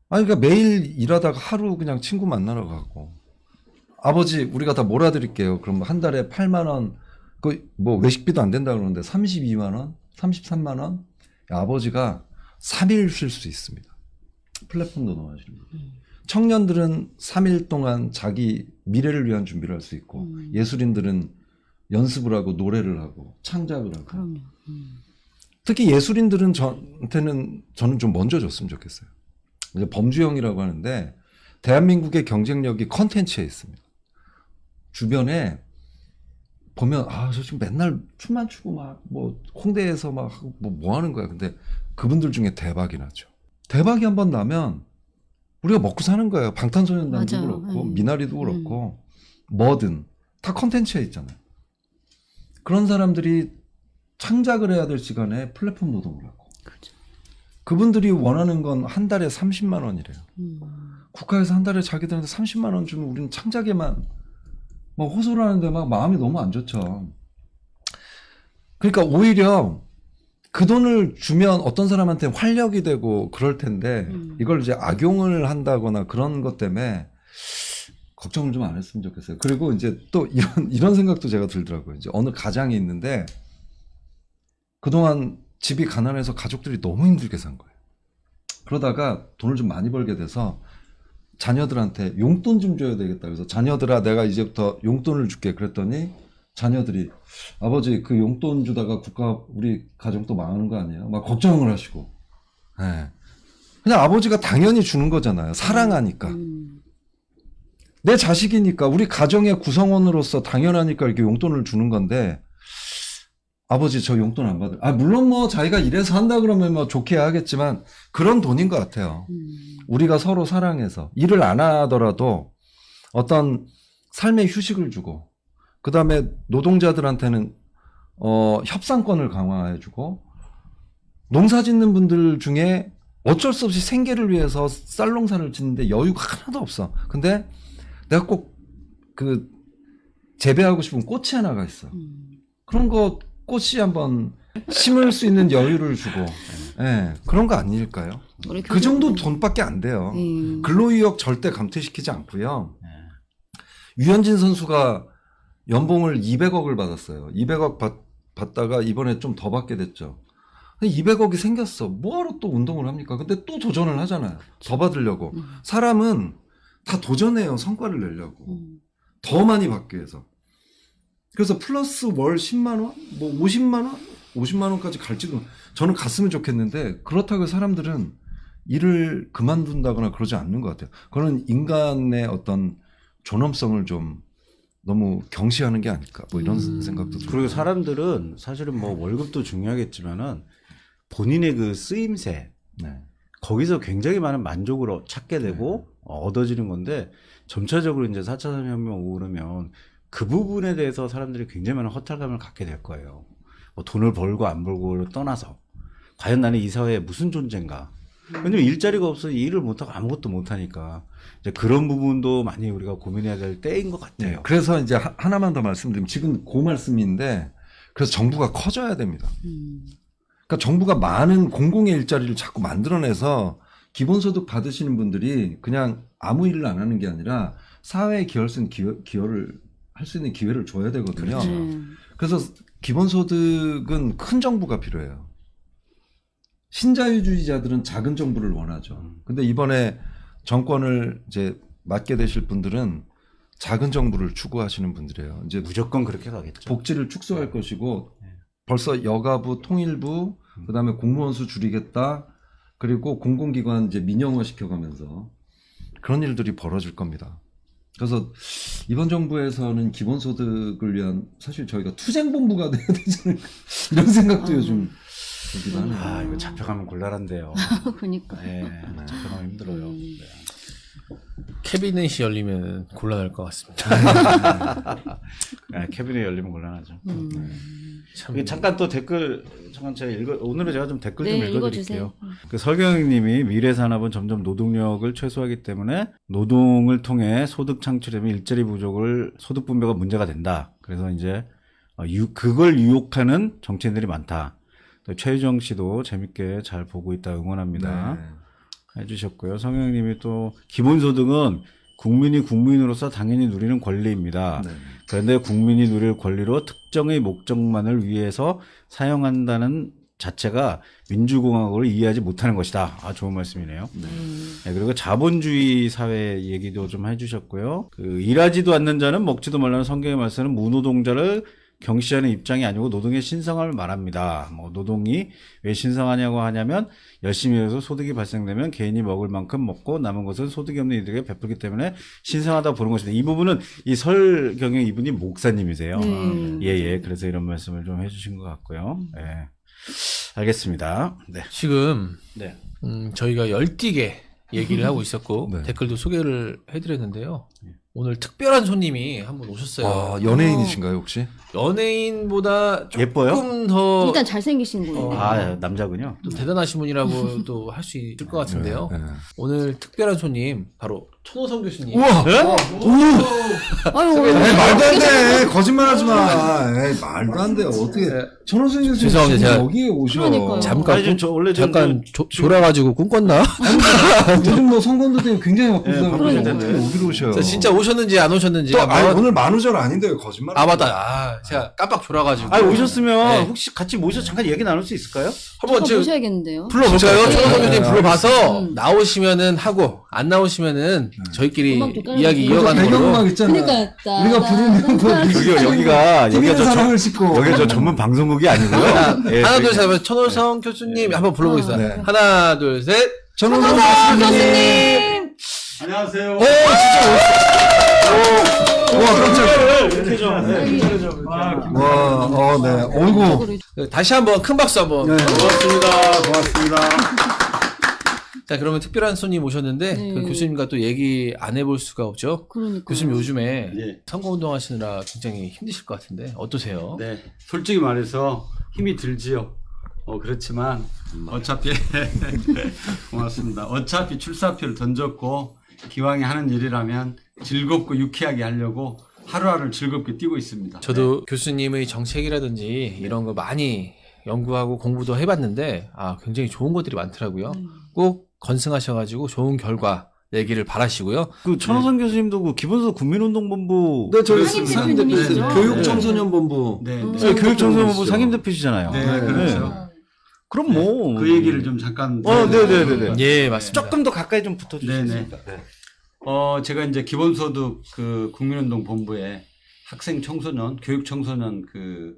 그러니까 매일 일하다가 하루 그냥 친구 만나러 가고 아버지 우리가 다 몰아드릴게요. 그럼 한 달에 8만 원 그 뭐 외식비도 안 된다 그러는데 32만 원, 33만 원 아버지가 3일 쉴 수 있습니다. 플랫폼 노동하시는 분. 청년들은 3일 동안 자기 미래를 위한 준비를 할 수 있고 예술인들은 연습을 하고 노래를 하고 창작을 하고 그럼요. 특히 예술인들은 저는 좀 먼저 줬으면 좋겠어요. 이제 범주형이라고 하는데 대한민국의 경쟁력이 컨텐츠에 있습니다. 주변에 보면 저 지금 맨날 춤만 추고 막 뭐 홍대에서 막 뭐 하는 거야. 근데 그분들 중에 대박이 나죠. 대박이 한번 나면 우리가 먹고 사는 거예요. 방탄소년단도 맞아요. 그렇고 미나리도 그렇고 뭐든 다 컨텐츠에 있잖아요. 그런 사람들이 창작을 해야 될 시간에 플랫폼 노동을 하고 그렇죠. 그분들이 원하는 건 한 달에 30만 원이래요. 국가에서 한 달에 자기들한테 30만 원 주면 우리는 창작에만 막 호소를 하는데 막 마음이 너무 안 좋죠. 그러니까 오히려 그 돈을 주면 어떤 사람한테 활력이 되고 그럴 텐데 이걸 이제 악용을 한다거나 그런 것 때문에 걱정을 좀 안 했으면 좋겠어요. 그리고 이제 또 이런 생각도 제가 들더라고요. 이제 어느 가장이 있는데 그동안 집이 가난해서 가족들이 너무 힘들게 산 거예요. 그러다가 돈을 좀 많이 벌게 돼서 자녀들한테 용돈 좀 줘야 되겠다. 그래서 자녀들아 내가 이제부터 용돈을 줄게. 그랬더니 자녀들이 아버지 그 용돈 주다가 우리 가정 또 망하는 거 아니에요? 막 걱정을 하시고. 네. 그냥 아버지가 당연히 주는 거잖아요. 사랑하니까. 내 자식이니까 우리 가정의 구성원으로서 당연하니까 이렇게 용돈을 주는 건데 아버지 저 용돈 안 받을. 물론 뭐 자기가 이래서 한다 그러면 뭐 좋게 하겠지만 그런 돈인 것 같아요. 우리가 서로 사랑해서 일을 안 하더라도 어떤 삶의 휴식을 주고 그 다음에 노동자들한테는 협상권을 강화해주고 농사 짓는 분들 중에 어쩔 수 없이 생계를 위해서 쌀농사를 짓는데 여유가 하나도 없어. 근데 내가 꼭 그 재배하고 싶은 꽃이 하나가 있어. 그런 거 꽃이 한번 심을 수 있는 여유를 주고, 예, 그런 거 아닐까요? 그 정도 돈밖에 안 돼요. 근로의욕 절대 감퇴시키지 않고요. 유현진 선수가 연봉을 200억을 받았어요. 200억 받다가 이번에 좀 더 받게 됐죠. 200억이 생겼어. 뭐하러 또 운동을 합니까? 근데 또 도전을 하잖아요. 더 받으려고. 사람은 다 도전해요. 성과를 내려고. 더 많이 받기 위해서. 그래서 플러스 월 10만 원? 뭐 50만 원? 50만 원까지 갈지도 저는 갔으면 좋겠는데 그렇다고 사람들은 일을 그만둔다거나 그러지 않는 것 같아요. 그거는 인간의 어떤 존엄성을 좀 너무 경시하는 게 아닐까 뭐 이런 생각도 들어요. 그리고 사람들은 사실은 뭐 월급도 중요하겠지만은 본인의 그 쓰임새 네. 거기서 굉장히 많은 만족을 찾게 되고 얻어지는 건데 점차적으로 이제 4차 산업혁명 오고 그러면 그 부분에 대해서 사람들이 굉장히 많은 허탈감을 갖게 될 거예요. 뭐 돈을 벌고 안 벌고를 떠나서 과연 나는 이 사회에 무슨 존재인가? 왜냐면 일자리가 없어서 일을 못하고 아무것도 못하니까 이제 그런 부분도 많이 우리가 고민해야 될 때인 것 같아요. 네, 그래서 이제 하나만 더 말씀드리면 지금 그 말씀인데 그래서 정부가 커져야 됩니다. 그러니까 정부가 많은 공공의 일자리를 자꾸 만들어내서 기본소득 받으시는 분들이 그냥 아무 일을 안 하는 게 아니라 사회에 기여를 할 수 있는 기회를 줘야 되거든요. 그래서 기본소득은 큰 정부가 필요해요. 신자유주의자들은 작은 정부를 원하죠. 근데 이번에 정권을 이제 맡게 되실 분들은 작은 정부를 추구하시는 분들이에요. 이제 무조건 그렇게 가겠죠. 복지를 축소할 것이고 벌써 여가부, 통일부, 그다음에 공무원 수 줄이겠다. 그리고 공공기관 이제 민영화 시켜가면서 그런 일들이 벌어질 겁니다. 그래서 이번 정부에서는 기본소득을 위한 사실 저희가 투쟁본부가 돼야 되지 않을까 이런 생각도 요즘 들기도 하네요. 아, 이거 잡혀가면 곤란한데요. 그러니까. 네, 잡혀가면 힘들어요. 네. 캐비넷이 열리면 곤란할 것 같습니다. 네, 캐비넷 열리면 곤란하죠. 참. 잠깐 또 댓글 잠깐 오늘은 제가 좀 댓글 네, 좀 읽어드릴게요. 그 설경님이 미래 산업은 점점 노동력을 최소화하기 때문에 노동을 통해 소득 창출이면 일자리 부족을 소득 분배가 문제가 된다. 그래서 이제 그걸 유혹하는 정치인들이 많다. 또 최유정 씨도 재밌게 잘 보고 있다 응원합니다. 네. 해주셨고요. 성형님이 또 기본소득은 국민이 국민으로서 당연히 누리는 권리입니다. 네. 그런데 국민이 누릴 권리로 특정의 목적만을 위해서 사용한다는 자체가 민주공화국을 이해하지 못하는 것이다. 아, 좋은 말씀이네요. 네, 그리고 자본주의 사회 얘기도 좀 해주셨고요. 일하지도 않는 자는 먹지도 말라는 성경의 말씀은 무노동자를 경시하는 입장이 아니고 노동의 신성함을 말합니다. 뭐 노동이 왜 신성하냐고 하냐면 열심히 일해서 소득이 발생되면 개인이 먹을 만큼 먹고 남은 것은 소득이 없는 이들에게 베풀기 때문에 신성하다고 보는 것입니다. 이 부분은 이 설경영 이분이 목사님이세요. 예. 그래서 이런 말씀을 좀 해주신 것 같고요. 예. 알겠습니다. 네. 지금 네. 저희가 열띠게 얘기를 하고 있었고 네. 댓글도 소개를 해드렸는데요. 오늘 특별한 손님이 한 분 오셨어요. 아, 연예인이신가요 혹시? 연예인보다 조금 예뻐요? 더 일단 잘생기신 분이에요. 아, 남자군요. 또 대단하신 분이라고 또 할 수 있을 것 같은데요. 네. 오늘 특별한 손님 바로 천호성 교수님. 우와! 아유, 에이, 말도 안 돼. 거짓말 하지 마. 에이, 말도 안 돼. 어떻게. 천호승 교수님 죄송합니다. 지금 제가 여기에 오셔. 그러니까요. 잠깐 아니, 저 원래 좀 잠깐 졸아가지고 꿈꿨나? 요즘 뭐 선거도 되고 굉장히 바쁘다 그러니까요. 어떻게 여기로 오셔요. 자, 진짜 오셨는지 안 오셨는지. 또, 한번- 아니, 오늘 만우절 아닌데요. 거짓말. 아 맞다. 아 제가 깜빡 졸아가지고. 아니 오셨으면 네. 혹시 같이 모셔서 잠깐 얘기 나눌 수 있을까요? 한번 저거 지금 모셔야겠는데요. 불러볼까요? 네. 천호성 교수님 네, 불러봐서 음. 나오시면은 하고 안 나오시면은 저희끼리 음악도 깔아주세요. 이야기 이어가는 배경음악 걸로. 있잖아. 그러니까 우리가 부르는 거. 여기가 TV는 저 사랑을 싣고. 여기 저 전문 방송국이 아니고요. 자, 예, 하나 저희- 둘 셋 하면 천호성 교수님 한번 불러보겠습니다. 네. 하나 둘 셋. 천호승 교수님! 안녕하세요. 오 진짜 와, 깜짝이야. 이렇게 좀. 네. 와, 네. 어이구. 다시 한번 큰 박수 한번. 네. 고맙습니다. 고맙습니다. 자 그러면 특별한 손님 오셨는데 네. 그 교수님과 또 얘기 안 해볼 수가 없죠. 그러니까. 교수님 요즘에 예. 선거운동 하시느라 굉장히 힘드실 것 같은데 어떠세요? 네. 솔직히 말해서 힘이 들지요. 그렇지만 어차피 고맙습니다. 어차피 출사표를 던졌고 기왕에 하는 일이라면 즐겁고 유쾌하게 하려고 하루하루를 즐겁게 뛰고 있습니다. 저도 교수님의 정책이라든지 이런 거 많이 연구하고 공부도 해봤는데 아 굉장히 좋은 것들이 많더라고요. 꼭 건승하셔가지고 좋은 결과 내기를 바라시고요. 그 천호성 교수님도 그 기본소득 국민운동본부 네, 저기 상임 상임대표님. 대표님이시죠? 교육청소년본부. 네. 네. 네, 교육청소본부 상임대표시잖아요. 네, 그렇죠. 그럼 뭐 그 얘기를 좀 잠깐. 네네네네. 예 맞습니다. 조금 더 가까이 좀 붙어 주시겠습니까? 네네. 제가 이제 기본소득 그 국민운동 본부에 학생 청소년, 교육 청소년 그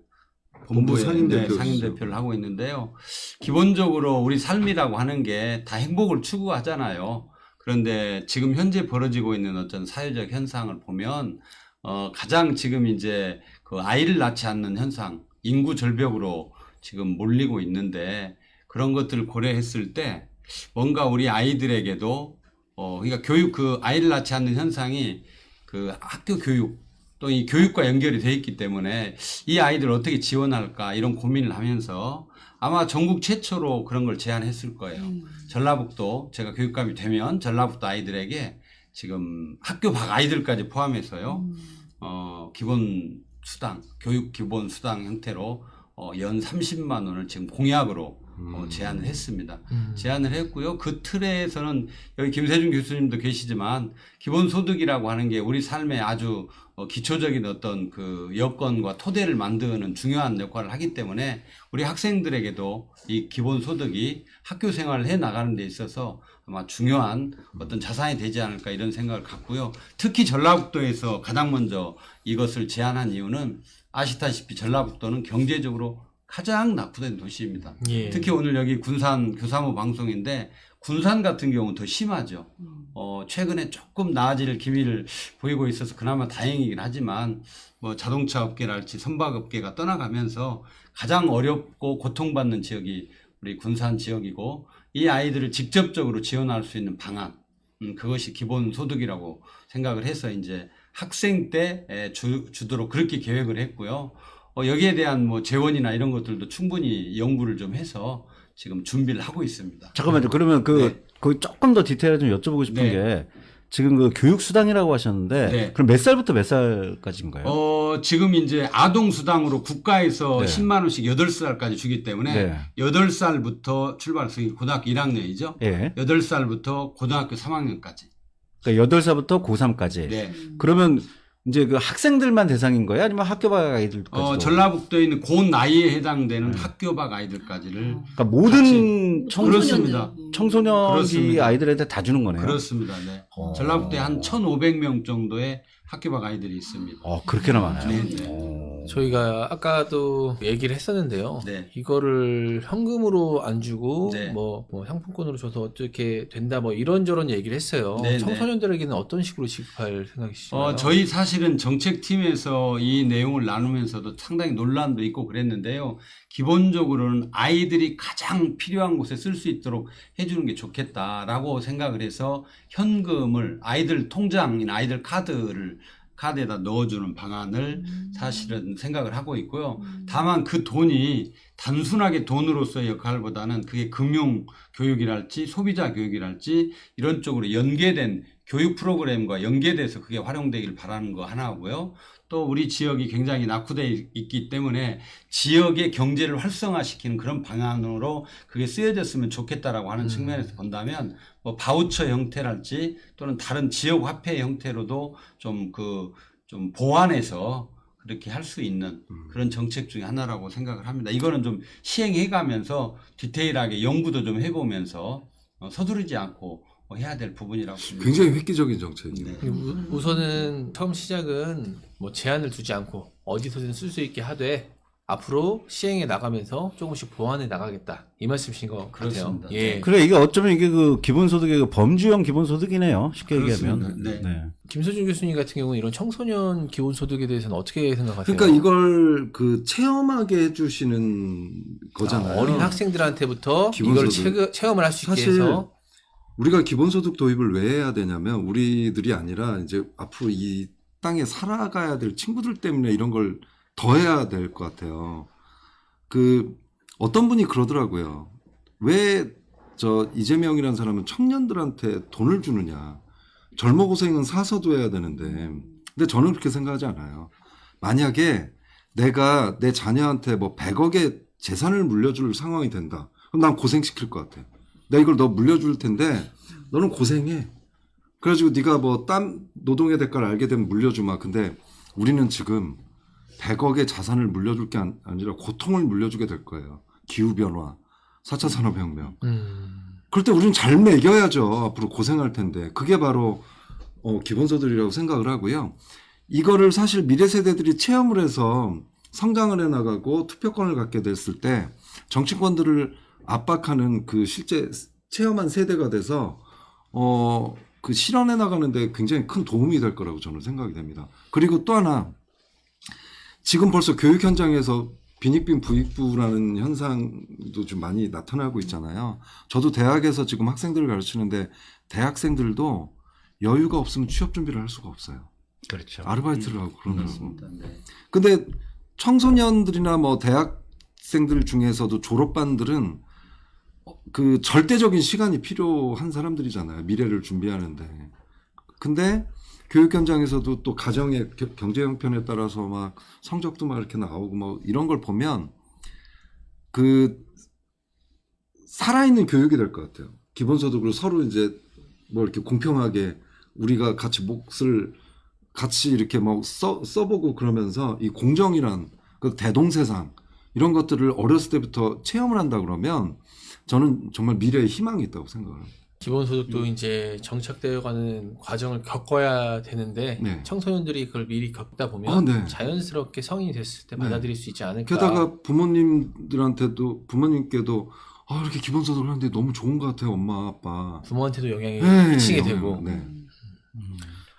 본부 본부의 상임대표. 상임대표를 하고 있는데요. 기본적으로 우리 삶이라고 하는 게 다 행복을 추구하잖아요. 그런데 지금 현재 벌어지고 있는 어떤 사회적 현상을 보면 가장 지금 이제 그 아이를 낳지 않는 현상, 인구 절벽으로 지금 몰리고 있는데 그런 것들을 고려했을 때 뭔가 우리 아이들에게도 그러니까 교육 그 아이를 낳지 않는 현상이 그 학교 교육 또 이 교육과 연결이 돼 있기 때문에 이 아이들을 어떻게 지원할까 이런 고민을 하면서 아마 전국 최초로 그런 걸 제안했을 거예요. 전라북도 제가 교육감이 되면 전라북도 아이들에게 지금 학교 밖 아이들까지 포함해서요. 기본 수당, 교육 기본 수당 형태로 연 30만 원을 지금 공약으로 제안을 했습니다. 제안을 했고요. 그 틀에서는 여기 김세준 교수님도 계시지만 기본소득이라고 하는 게 우리 삶에 아주 기초적인 어떤 그 여건과 토대를 만드는 중요한 역할을 하기 때문에 우리 학생들에게도 이 기본소득이 학교 생활을 해 나가는 데 있어서 아마 중요한 어떤 자산이 되지 않을까 이런 생각을 갖고요. 특히 전라북도에서 가장 먼저 이것을 제안한 이유는 아시다시피 전라북도는 경제적으로 가장 낙후된 도시입니다. 예. 특히 오늘 여기 군산 교사모 방송인데 군산 같은 경우는 더 심하죠. 최근에 조금 나아질 기미를 보이고 있어서 그나마 다행이긴 하지만 뭐 자동차 업계랄지 선박 업계가 떠나가면서 가장 어렵고 고통받는 지역이 우리 군산 지역이고 이 아이들을 직접적으로 지원할 수 있는 방안 그것이 기본 소득이라고 생각을 해서 이제 학생 때 주도록 그렇게 계획을 했고요. 여기에 대한 뭐 재원이나 이런 것들도 충분히 연구를 좀 해서 지금 준비를 하고 있습니다. 잠깐만요. 그러면 그 조금 더 디테일하게 좀 여쭤보고 싶은 네. 게 지금 그 교육 수당이라고 하셨는데 네. 그럼 몇 살부터 몇 살까지인가요? 지금 이제 아동 수당으로 국가에서 네. 10만 원씩 8살까지 주기 때문에 네. 8살부터 출발해서 고등학교 1학년이죠. 예. 8살부터 고등학교 3학년까지. 그러니까 8살부터 고3까지. 네. 그러면 이제 그 학생들만 대상인 거예요? 아니면 학교 밖 아이들까지도? 전라북도에 있는 그 나이에 해당되는 학교 밖 아이들까지를 그러니까 모든 그렇습니다. 청소년기 그렇습니다. 아이들한테 다 주는 거네요. 그렇습니다. 네. 전라북도에 한 1,500명 정도의 학교 밖 아이들이 있습니다. 그렇게나 많아요. 네, 네. 저희가 아까도 얘기를 했었는데요. 네. 이거를 현금으로 안 주고 네. 뭐 상품권으로 줘서 어떻게 된다 뭐 이런저런 얘기를 했어요. 네, 네. 청소년들에게는 어떤 식으로 지급할 생각이시나요? 저희 사실은 정책팀에서 이 내용을 나누면서도 상당히 논란도 있고 그랬는데요. 기본적으로는 아이들이 가장 필요한 곳에 쓸 수 있도록 해주는 게 좋겠다라고 생각을 해서 현금을 아이들 통장이나 아이들 카드를 카드에다 넣어주는 방안을 사실은 생각을 하고 있고요. 다만 그 돈이 단순하게 돈으로서의 역할보다는 그게 금융 교육이랄지 소비자 교육이랄지 이런 쪽으로 연계된 교육 프로그램과 연계돼서 그게 활용되길 바라는 거 하나고요. 또 우리 지역이 굉장히 낙후되어 있기 때문에 지역의 경제를 활성화시키는 그런 방안으로 그게 쓰여졌으면 좋겠다라고 하는 측면에서 본다면 뭐 바우처 형태랄지 또는 다른 지역 화폐 형태로도 좀 보완해서 그렇게 할 수 있는 그런 정책 중에 하나라고 생각을 합니다. 이거는 좀 시행해 가면서 디테일하게 연구도 좀 해보면서 서두르지 않고 해야 될 부분이라고 봅니다. 굉장히 획기적인 정책이네요. 네. 우선은 처음 시작은 뭐 제한을 두지 않고 어디서든 쓸 수 있게 하되 앞으로 시행해 나가면서 조금씩 보완해 나가겠다 이 말씀이신 것 그렇습니다. 같아요. 예. 그래 이게 어쩌면 이게 그 기본소득의 그 범주형 기본소득이네요. 쉽게 그렇습니다. 얘기하면. 네. 김서준 교수님 같은 경우는 이런 청소년 기본소득에 대해서는 어떻게 생각하세요? 그러니까 이걸 그 체험하게 해주시는 거잖아요. 어린 학생들한테부터 이걸 기본소득. 체험을 할 수 있게 사실 해서 우리가 기본소득 도입을 왜 해야 되냐면 우리들이 아니라 이제 앞으로 이 땅에 살아가야 될 친구들 때문에 이런 걸 더 해야 될 것 같아요. 어떤 분이 그러더라고요. 왜 이재명이라는 사람은 청년들한테 돈을 주느냐. 젊어 고생은 사서도 해야 되는데. 근데 저는 그렇게 생각하지 않아요. 만약에 내가 내 자녀한테 뭐 100억의 재산을 물려줄 상황이 된다. 그럼 난 고생시킬 것 같아. 내가 이걸 너 물려줄 텐데 너는 고생해. 그래가지고 네가 뭐 땀 노동의 대가를 알게 되면 물려주마. 근데 우리는 지금 100억의 자산을 물려줄 게 아니라 고통을 물려주게 될 거예요. 기후변화, 4차 산업혁명. 그럴 때 우리는 잘 먹여야죠. 앞으로 고생할 텐데. 그게 바로 기본소득이라고 생각을 하고요. 이거를 사실 미래 세대들이 체험을 해서 성장을 해나가고 투표권을 갖게 됐을 때 정치권들을 압박하는 그 실제 체험한 세대가 돼서 그 실현해 나가는데 굉장히 큰 도움이 될 거라고 저는 생각이 됩니다. 그리고 또 하나 지금 벌써 교육 현장에서 빈익빈 부익부라는 현상도 좀 많이 나타나고 있잖아요. 저도 대학에서 지금 학생들을 가르치는데 대학생들도 여유가 없으면 취업 준비를 할 수가 없어요. 그렇죠. 아르바이트를 하고 그러더라고요. 그렇습니다. 네. 근데 청소년들이나 뭐 대학생들 중에서도 졸업반들은 그 절대적인 시간이 필요한 사람들이잖아요. 미래를 준비하는데. 근데 교육 현장에서도 또 가정의 경제 형편에 따라서 막 성적도 막 이렇게 나오고 뭐 이런 걸 보면 살아있는 교육이 될 것 같아요. 기본소득으로 서로 이제 뭐 이렇게 공평하게 우리가 같이 몫을 같이 이렇게 뭐 써보고 그러면서 이 공정이란 그 대동세상 이런 것들을 어렸을 때부터 체험을 한다 그러면 저는 정말 미래에 희망이 있다고 생각을 합니다. 기본소득도 이제 정착되어가는 과정을 겪어야 되는데 네. 청소년들이 그걸 미리 겪다 보면 네. 자연스럽게 성인이 됐을 때 네. 받아들일 수 있지 않을까. 게다가 부모님께도 이렇게 기본소득을 하는데 너무 좋은 것 같아요, 엄마, 아빠. 부모한테도 영향이 네, 미치게 영향, 되고 네.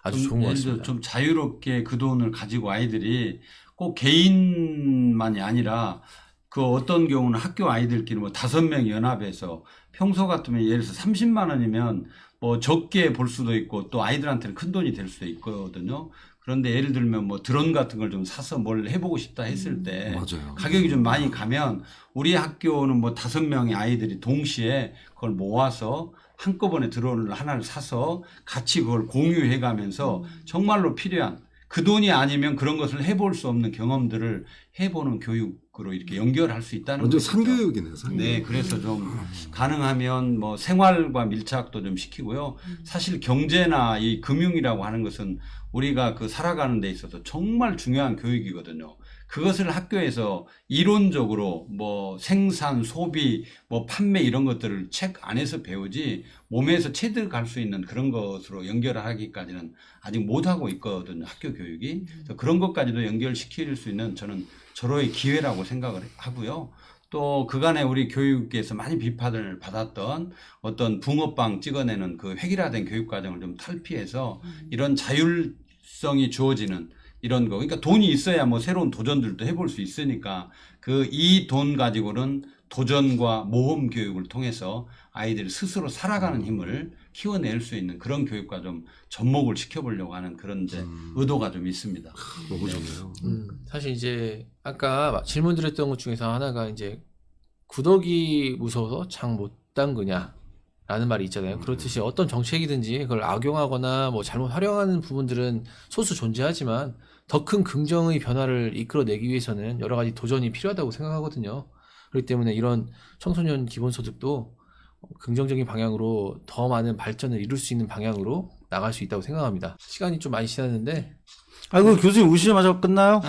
아주 좋은 것 예를 들어 같습니다. 좀 자유롭게 그 돈을 가지고 아이들이 꼭 개인만이 아니라 그 어떤 경우는 학교 아이들끼리 뭐 5명 연합해서 평소 같으면 예를 들어서 30만 원이면 뭐 적게 볼 수도 있고 또 아이들한테는 큰 돈이 될 수도 있거든요. 그런데 예를 들면 뭐 드론 같은 걸 좀 사서 뭘 해보고 싶다 했을 때 맞아요. 가격이 좀 많이 가면 우리 학교는 뭐 5명의 아이들이 동시에 그걸 모아서 한꺼번에 드론을 하나를 사서 같이 그걸 공유해 가면서 정말로 필요한 그 돈이 아니면 그런 것을 해볼 수 없는 경험들을 해보는 교육으로 이렇게 연결할 수 있다는 완전 거죠. 산교육이네요, 산교육. 네, 그래서 좀 가능하면 뭐 생활과 밀착도 좀 시키고요. 사실 경제나 이 금융이라고 하는 것은 우리가 그 살아가는 데 있어서 정말 중요한 교육이거든요. 그것을 학교에서 이론적으로 뭐 생산, 소비, 뭐 판매 이런 것들을 책 안에서 배우지 몸에서 체득할 수 있는 그런 것으로 연결하기까지는 아직 못하고 있거든요. 학교 교육이. 그래서 그런 것까지도 연결시킬 수 있는 저는 절호의 기회라고 생각을 하고요. 또 그간에 우리 교육에서 많이 비판을 받았던 어떤 붕어빵 찍어내는 그 획일화된 교육 과정을 좀 탈피해서 이런 자율성이 주어지는 이런 거. 그러니까 돈이 있어야 뭐 새로운 도전들도 해볼 수 있으니까 이 돈 가지고는 도전과 모험 교육을 통해서 아이들이 스스로 살아가는 힘을 키워낼 수 있는 그런 교육과 좀 접목을 시켜보려고 하는 그런 이제 의도가 좀 있습니다. 너무 좋네요. 사실 이제 아까 질문 드렸던 것 중에서 하나가 이제 구더기 무서워서 장 못 담그냐 라는 말이 있잖아요. 그렇듯이 어떤 정책이든지 그걸 악용하거나 뭐 잘못 활용하는 부분들은 소수 존재하지만 더 큰 긍정의 변화를 이끌어내기 위해서는 여러 가지 도전이 필요하다고 생각하거든요. 그렇기 때문에 이런 청소년 기본소득도 긍정적인 방향으로 더 많은 발전을 이룰 수 있는 방향으로 나갈 수 있다고 생각합니다. 시간이 좀 많이 지났는데 아이고 교수님 오시자마자 끝나요?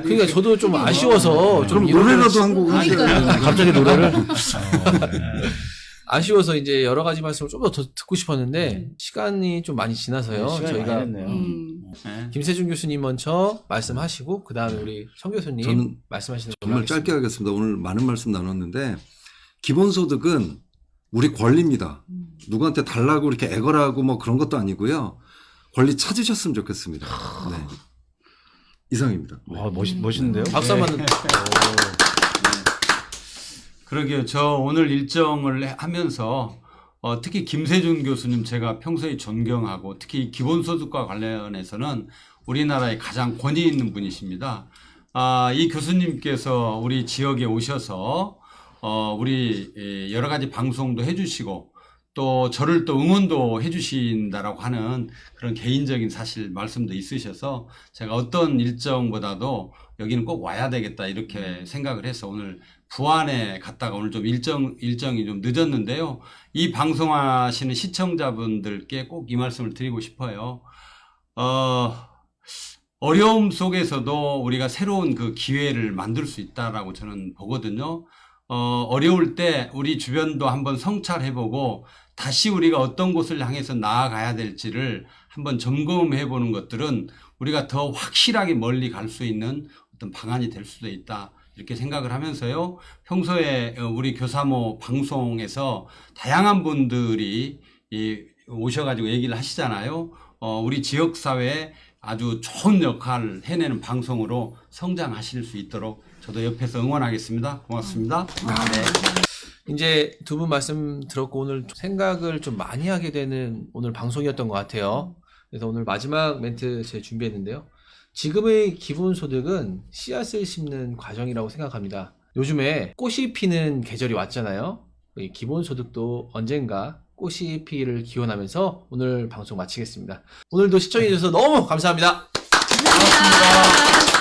그러니까 저도 좀 아쉬워서 좀 그럼 노래라도 한 곡 하세요. 갑자기 노래를? 아쉬워서 이제 여러 가지 말씀을 좀 더 듣고 싶었는데 시간이 좀 많이 지나서요. 시간이 저희가 많이 됐네요. 네. 김세준 교수님 먼저 말씀하시고 그 다음에 우리 청 교수님 저는 말씀하시는 걸로 정말 하겠습니다. 짧게 하겠습니다. 오늘 많은 말씀 나눴는데 기본소득은 우리 권리입니다. 누구한테 달라고 이렇게 애걸하고 뭐 그런 것도 아니고요. 권리 찾으셨으면 좋겠습니다. 네. 이상입니다. 네. 아, 멋있는데요? 박수 한번 그러게요. 저 오늘 일정을 하면서 특히 김세준 교수님 제가 평소에 존경하고 특히 기본소득과 관련해서는 우리나라에 가장 권위 있는 분이십니다. 이 교수님께서 우리 지역에 오셔서 우리 여러 가지 방송도 해주시고 또 저를 또 응원도 해주신다라고 하는 그런 개인적인 사실 말씀도 있으셔서 제가 어떤 일정보다도 여기는 꼭 와야 되겠다 이렇게 생각을 해서 오늘 부안에 갔다가 오늘 좀 일정이 좀 늦었는데요. 이 방송하시는 시청자분들께 꼭 이 말씀을 드리고 싶어요. 어려움 속에서도 우리가 새로운 그 기회를 만들 수 있다라고 저는 보거든요. 어려울 때 우리 주변도 한번 성찰해보고 다시 우리가 어떤 곳을 향해서 나아가야 될지를 한번 점검해 보는 것들은 우리가 더 확실하게 멀리 갈 수 있는 어떤 방안이 될 수도 있다. 이렇게 생각을 하면서요. 평소에 우리 교사모 방송에서 다양한 분들이 오셔가지고 얘기를 하시잖아요. 우리 지역사회에 아주 좋은 역할을 해내는 방송으로 성장하실 수 있도록 저도 옆에서 응원하겠습니다. 고맙습니다. 네. 이제 두 분 말씀 들었고 오늘 생각을 좀 많이 하게 되는 오늘 방송이었던 것 같아요. 그래서 오늘 마지막 멘트 제가 준비했는데요. 지금의 기본소득은 씨앗을 심는 과정이라고 생각합니다. 요즘에 꽃이 피는 계절이 왔잖아요. 이 기본소득도 언젠가 꽃이 피기를 기원하면서 오늘 방송 마치겠습니다. 오늘도 시청해주셔서 너무 감사합니다. 감사합니다.